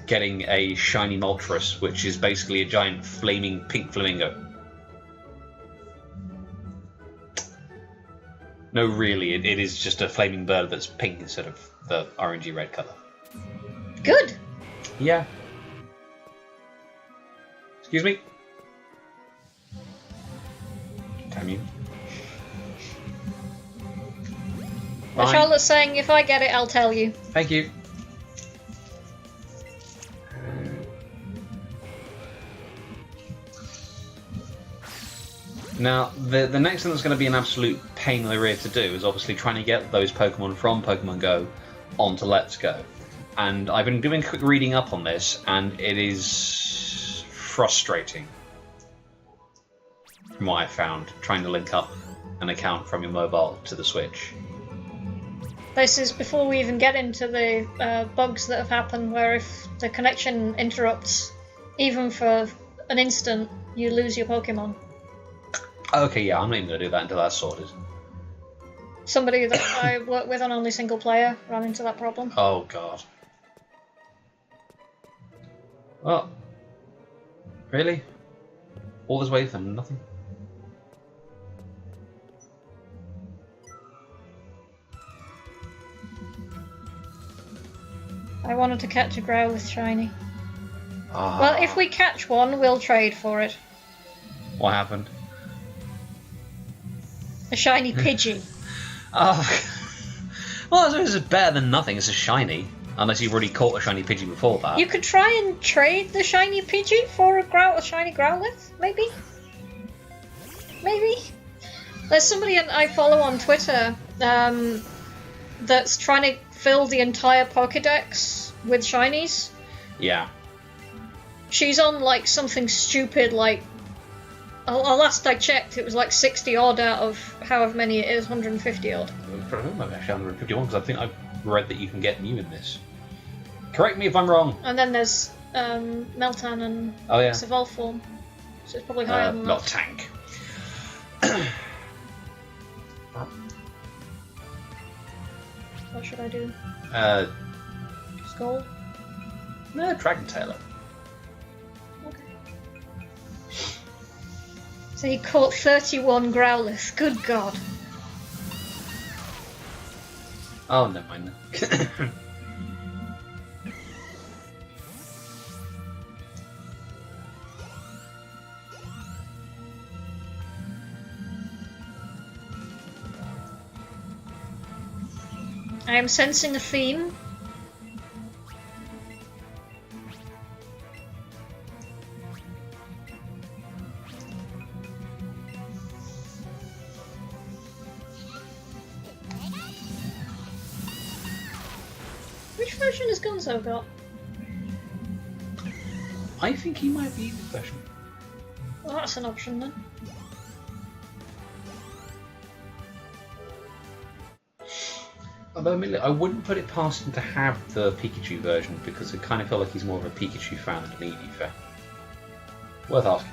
Speaker 3: getting a shiny Moltres, which is basically a giant flaming pink flamingo. No, really, it is just a flaming bird that's pink instead of the orangey red colour.
Speaker 1: Good.
Speaker 3: Yeah. Excuse me? Damn you.
Speaker 1: Charlotte's saying, if I get it, I'll tell you.
Speaker 3: Thank you. Now, the next thing that's going to be an absolute pain in the rear to do is obviously trying to get those Pokemon from Pokemon Go onto Let's Go. And I've been doing quick reading up on this, and it is frustrating from what I found, trying to link up an account from your mobile to the Switch.
Speaker 1: This is before we even get into the bugs that have happened where if the connection interrupts, even for an instant, you lose your Pokemon.
Speaker 3: Okay, yeah, I'm not even going to do that until that's sorted.
Speaker 1: Somebody that I work with on only single player ran into that problem.
Speaker 3: Oh, God. Well, really? All this way for nothing?
Speaker 1: I wanted to catch a Growlithe shiny.
Speaker 3: Ah.
Speaker 1: Well, if we catch one, we'll trade for it.
Speaker 3: What happened?
Speaker 1: A shiny Pidgey.
Speaker 3: Oh. Well, I suppose it's better than nothing. It's a shiny. Unless you've already caught a shiny Pidgey before that.
Speaker 1: You could try and trade the shiny Pidgey for a shiny Growlithe, maybe? Maybe? There's somebody I follow on Twitter that's trying to fill the entire Pokédex with shinies.
Speaker 3: Yeah.
Speaker 1: She's on like something stupid like... last I checked, it was like 60 odd out of however many it is, 150 odd.
Speaker 3: I don't know, actually 151, because I think I've read that you can get new in this. Correct me if I'm wrong.
Speaker 1: And then there's Meltan and Evolve form. So it's probably higher than that.
Speaker 3: Not tank.
Speaker 1: What should I do? Skull?
Speaker 3: No, Dragon Tailor.
Speaker 1: Okay. So he caught 31 Growlithe. Good God.
Speaker 3: Oh, never mind.
Speaker 1: I am sensing a theme. Which version has Gonzo got?
Speaker 3: I think he might be the version.
Speaker 1: Well, that's an option then.
Speaker 3: Although, admittedly, I wouldn't put it past him to have the Pikachu version because I kind of feel like he's more of a Pikachu fan than an Eevee fan. Worth asking.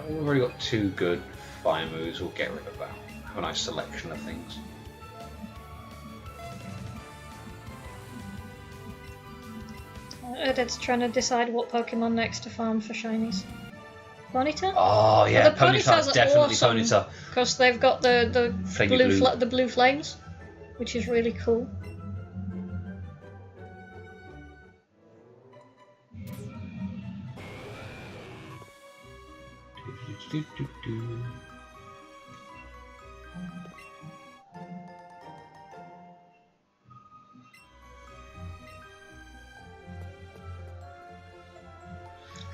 Speaker 3: We've already got 2 good fire moves. We'll get rid of that. Have a nice selection of things.
Speaker 1: Erded's trying to decide what Pokemon next to farm for shinies. Ponyta?
Speaker 3: Oh yeah,
Speaker 1: well,
Speaker 3: Ponyta's definitely
Speaker 1: awesome,
Speaker 3: Ponyta.
Speaker 1: Because they've got the blue flames, which is really cool.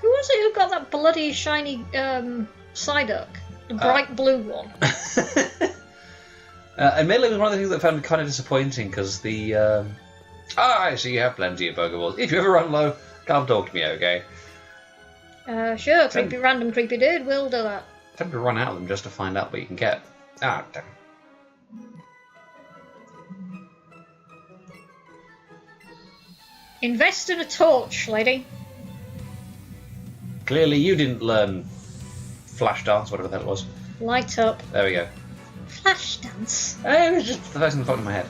Speaker 1: Who was it who got that bloody shiny Psyduck? The bright blue one.
Speaker 3: Admittedly, it was one of the things that I found kind of disappointing because the. I see you have plenty of Pokeballs. If you ever run low, come talk to me, okay?
Speaker 1: Sure, random creepy dude, we'll do that.
Speaker 3: Attempt to run out of them just to find out what you can get. Ah, damn.
Speaker 1: Invest in a torch, lady.
Speaker 3: Clearly, you didn't learn Flash Dance, whatever that was.
Speaker 1: Light up.
Speaker 3: There we go.
Speaker 1: Flash Dance?
Speaker 3: It was just the first thing that popped in my head.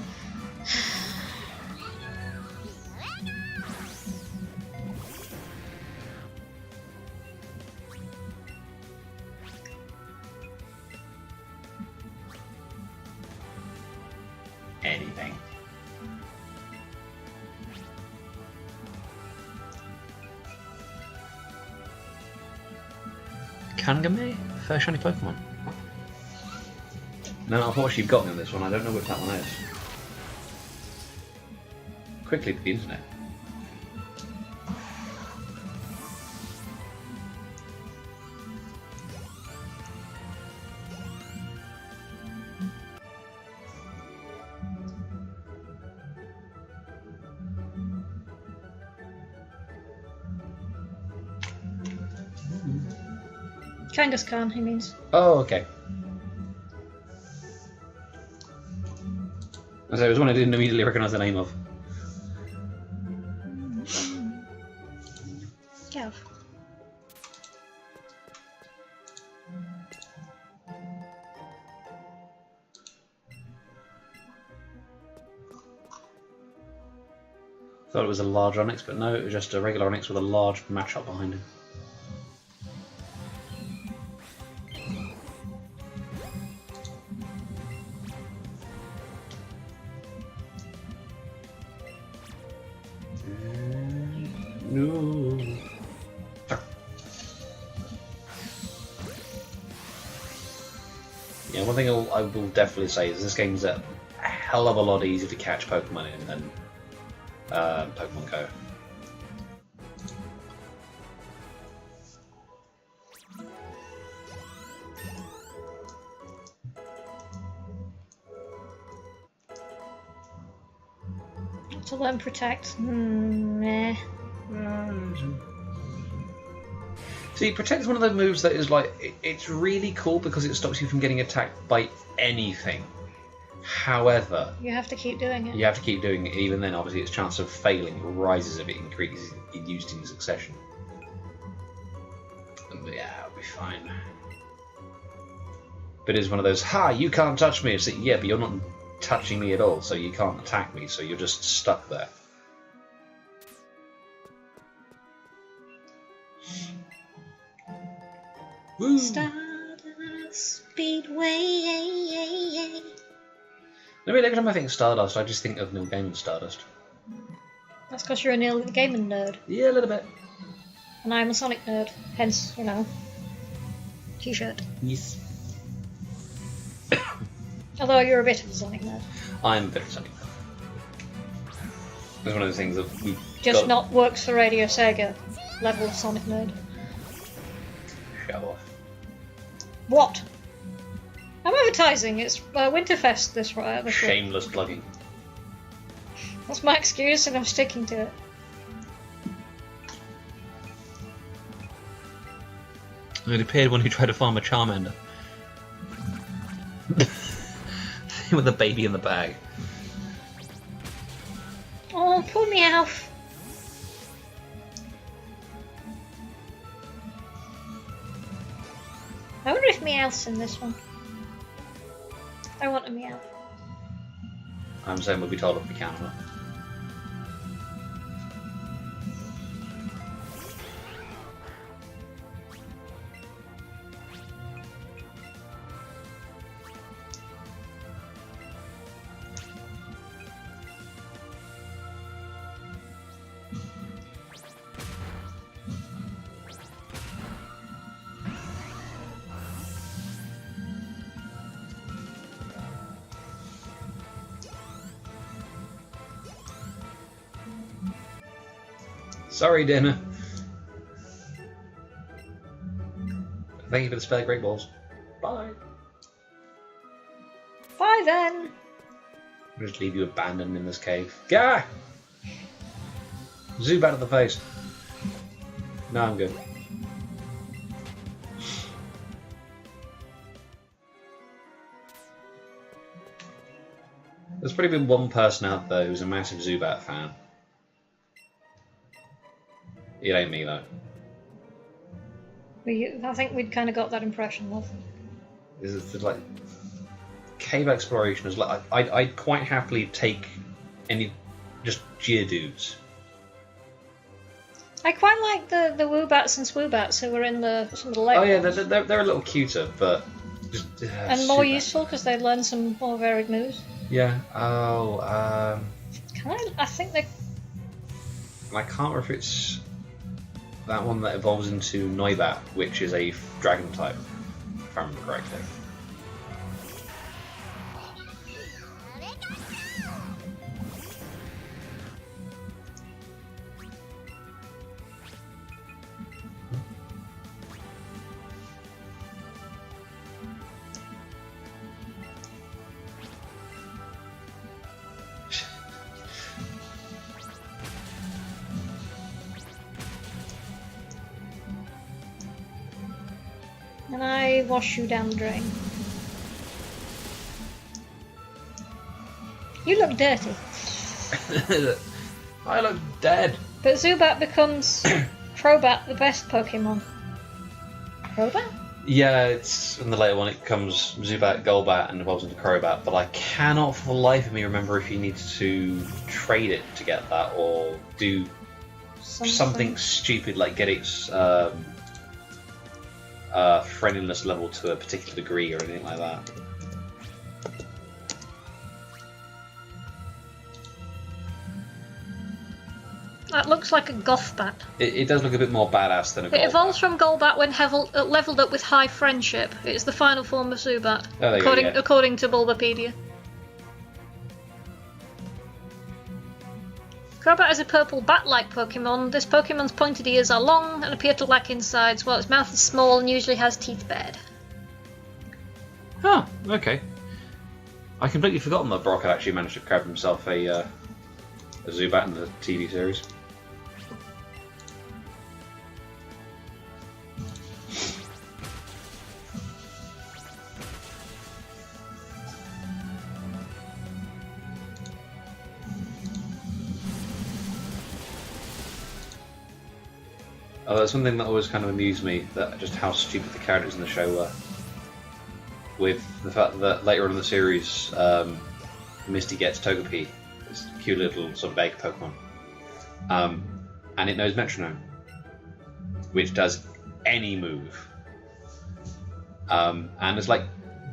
Speaker 3: Anything. Kangame? First shiny Pokemon? No, unfortunately you've got me on this one. I don't know which that one is. Quickly to the internet.
Speaker 1: Kangaskhan, he means.
Speaker 3: Oh, okay. So it was one I didn't immediately recognise the name of.
Speaker 1: Gav.
Speaker 3: Thought it was a large Onix, but no, it was just a regular Onix with a large matchup behind him. No. Yeah, one thing I will definitely say is this game's a hell of a lot easier to catch Pokemon in than Pokemon Go.
Speaker 1: To learn Protect. Meh.
Speaker 3: See, Protect is one of those moves that is like, it's really cool because it stops you from getting attacked by anything. However,
Speaker 1: you have to keep doing it.
Speaker 3: you have to keep doing it. Even then, obviously, its chance of failing rises if it increases used in succession. But yeah, it'll be fine. But it's one of those, ha, you can't touch me. It's like, yeah, but you're not touching me at all, so you can't attack me, so you're just stuck there. Woo!
Speaker 1: Stardust Speedway.
Speaker 3: Every time I think Stardust, I just think of Neil Gaiman's Stardust.
Speaker 1: That's because you're a Neil Gaiman nerd.
Speaker 3: Yeah, a little bit.
Speaker 1: And I'm a Sonic nerd, hence, T-shirt.
Speaker 3: Yes.
Speaker 1: Although you're a bit of a Sonic nerd.
Speaker 3: I'm a bit of a Sonic nerd. It's one of those things that we
Speaker 1: just not works for Radio Sega level of Sonic nerd.
Speaker 3: Show off.
Speaker 1: What? I'm advertising. It's Winterfest this week.
Speaker 3: Shameless plugging.
Speaker 1: That's my excuse, and I'm sticking to it.
Speaker 3: It appeared when he tried to farm a Charmander. With a baby in the bag.
Speaker 1: Oh, poor Meowth. I wonder if Meowth's in this one. I want a Meowth.
Speaker 3: I'm saying we'll be told if we can or not. Sorry, dinner. Thank you for the spare great balls. Bye.
Speaker 1: Bye then.
Speaker 3: I'll just leave you abandoned in this cave. Gah! Zoom out of the face. No, I'm good. There's probably been one person out there who's a massive Zubat fan. It ain't me though.
Speaker 1: I think we'd kind of got that impression, love.
Speaker 3: Is it like cave exploration is like I'd quite happily take any just Geodudes.
Speaker 1: I quite like the Woobats and Swoobats who were in some of the late
Speaker 3: Oh yeah,
Speaker 1: ones.
Speaker 3: they're a little cuter, but just
Speaker 1: and more useful because they learn some more varied moves.
Speaker 3: Yeah. Oh.
Speaker 1: I think they.
Speaker 3: I can't remember if it's that one that evolves into Noibat, which is a dragon type, if I remember correctly.
Speaker 1: And I wash you down the drain. You look dirty.
Speaker 3: I look dead.
Speaker 1: But Zubat becomes Crobat, the best Pokemon. Crobat?
Speaker 3: Yeah, it's in the later one. It becomes Zubat, Golbat, and evolves into Crobat. But I cannot, for the life of me, remember if you need to trade it to get that, or do something stupid like get its friendliness level to a particular degree or anything like that.
Speaker 1: That looks like a Gothbat.
Speaker 3: It does look a bit more badass than a Golbat.
Speaker 1: It evolves from Golbat when leveled up with high friendship. It's the final form of Zubat, according to Bulbapedia. Crobat is a purple bat-like Pokemon. This Pokemon's pointed ears are long and appear to lack insides, while its mouth is small and usually has teeth bared.
Speaker 3: Oh, okay. I completely forgotten that Brock had actually managed to grab himself a Zubat in the TV series. Although it's one thing that always kind of amused me, that just how stupid the characters in the show were. With the fact that later on in the series, Misty gets Togepi, this cute little sort of egg Pokemon, and it knows Metronome, which does any move. And it's like,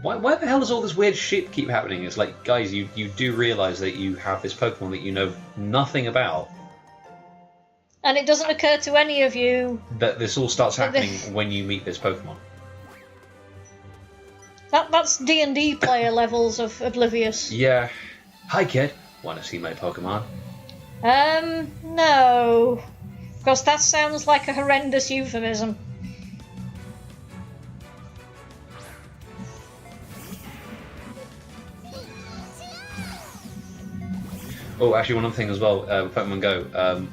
Speaker 3: why the hell does all this weird shit keep happening? It's like, guys, you do realise that you have this Pokemon that you know nothing about.
Speaker 1: And it doesn't occur to any of you
Speaker 3: that this all starts happening when you meet this Pokemon.
Speaker 1: That's D&D player levels of oblivious.
Speaker 3: Yeah. Hi, kid. Want to see my Pokemon?
Speaker 1: No. Because that sounds like a horrendous euphemism.
Speaker 3: Oh, actually, one other thing as well, Pokemon Go.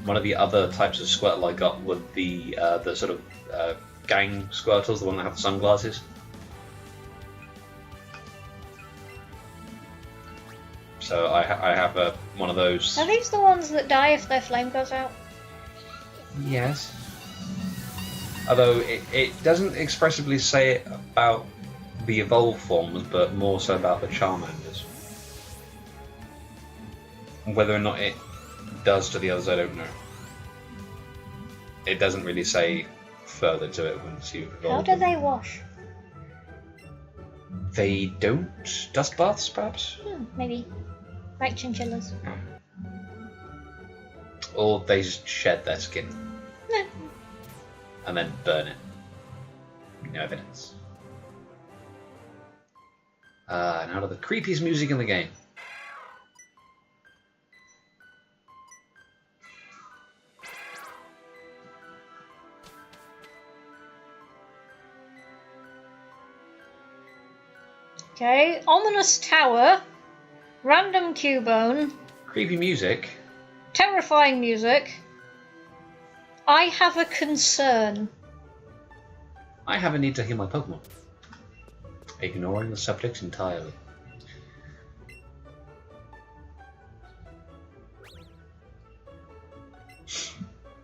Speaker 3: One of the other types of Squirtle I got were the sort of gang Squirtles, the one that have the sunglasses. So I have one of those.
Speaker 1: Are these the ones that die if their flame goes out?
Speaker 3: Yes. Although it doesn't expressively say it about the evolved forms, but more so about the Charmanders. Whether or not it does to the others, I don't know. It doesn't really say further to it once you've evolved.
Speaker 1: How do they wash?
Speaker 3: They don't? Dust baths, perhaps?
Speaker 1: Maybe. Like chinchillas.
Speaker 3: Or they just shed their skin.
Speaker 1: No.
Speaker 3: And then burn it. No evidence. Now to the creepiest music in the game.
Speaker 1: Okay, ominous tower, random Cubone,
Speaker 3: Creepy music.
Speaker 1: terrifying music. I have a concern.
Speaker 3: I have a need to heal my Pokemon. Ignoring the subject entirely.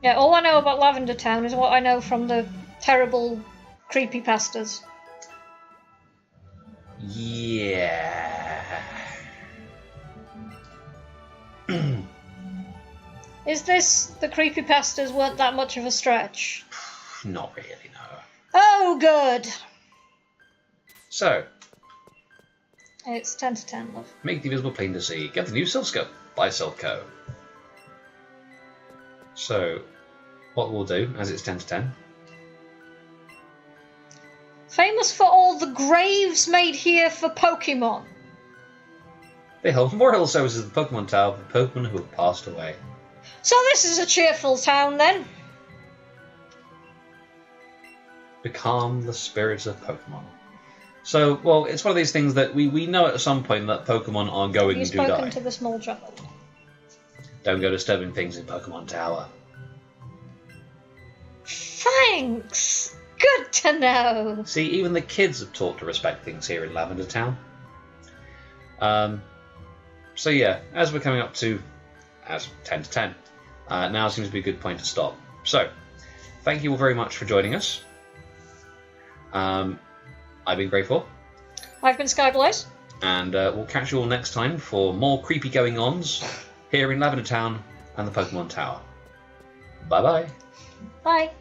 Speaker 1: Yeah, all I know about Lavender Town is what I know from the terrible creepypastas.
Speaker 3: Yeah.
Speaker 1: Is this the creepypastas weren't that much of a stretch?
Speaker 3: Not really, no.
Speaker 1: Oh, good.
Speaker 3: So,
Speaker 1: It's 10 to 10, love.
Speaker 3: make the invisible plain to see. Get the new Silph Scope by Silpco. So, what we'll do, as it's 10 to 10,
Speaker 1: Famous for all the graves made here for Pokemon.
Speaker 3: they hold memorial services at the Pokemon Tower for Pokemon who have passed away.
Speaker 1: So this is a cheerful town, then.
Speaker 3: Becalm the spirits of Pokemon. So, well, it's one of these things that we know at some point that Pokemon are going
Speaker 1: You've
Speaker 3: to die.
Speaker 1: spoken to the small child.
Speaker 3: Don't go disturbing things in Pokemon Tower.
Speaker 1: Thanks. Good to know.
Speaker 3: See, even the kids have taught to respect things here in Lavender Town. So yeah, as we're coming up to as 10 to 10, now seems to be a good point to stop. So, thank you all very much for joining us. I've been Grateful.
Speaker 1: I've been Skyblaze.
Speaker 3: And we'll catch you all next time for more creepy going-ons here in Lavender Town and the Pokemon Tower. Bye-bye.
Speaker 1: Bye.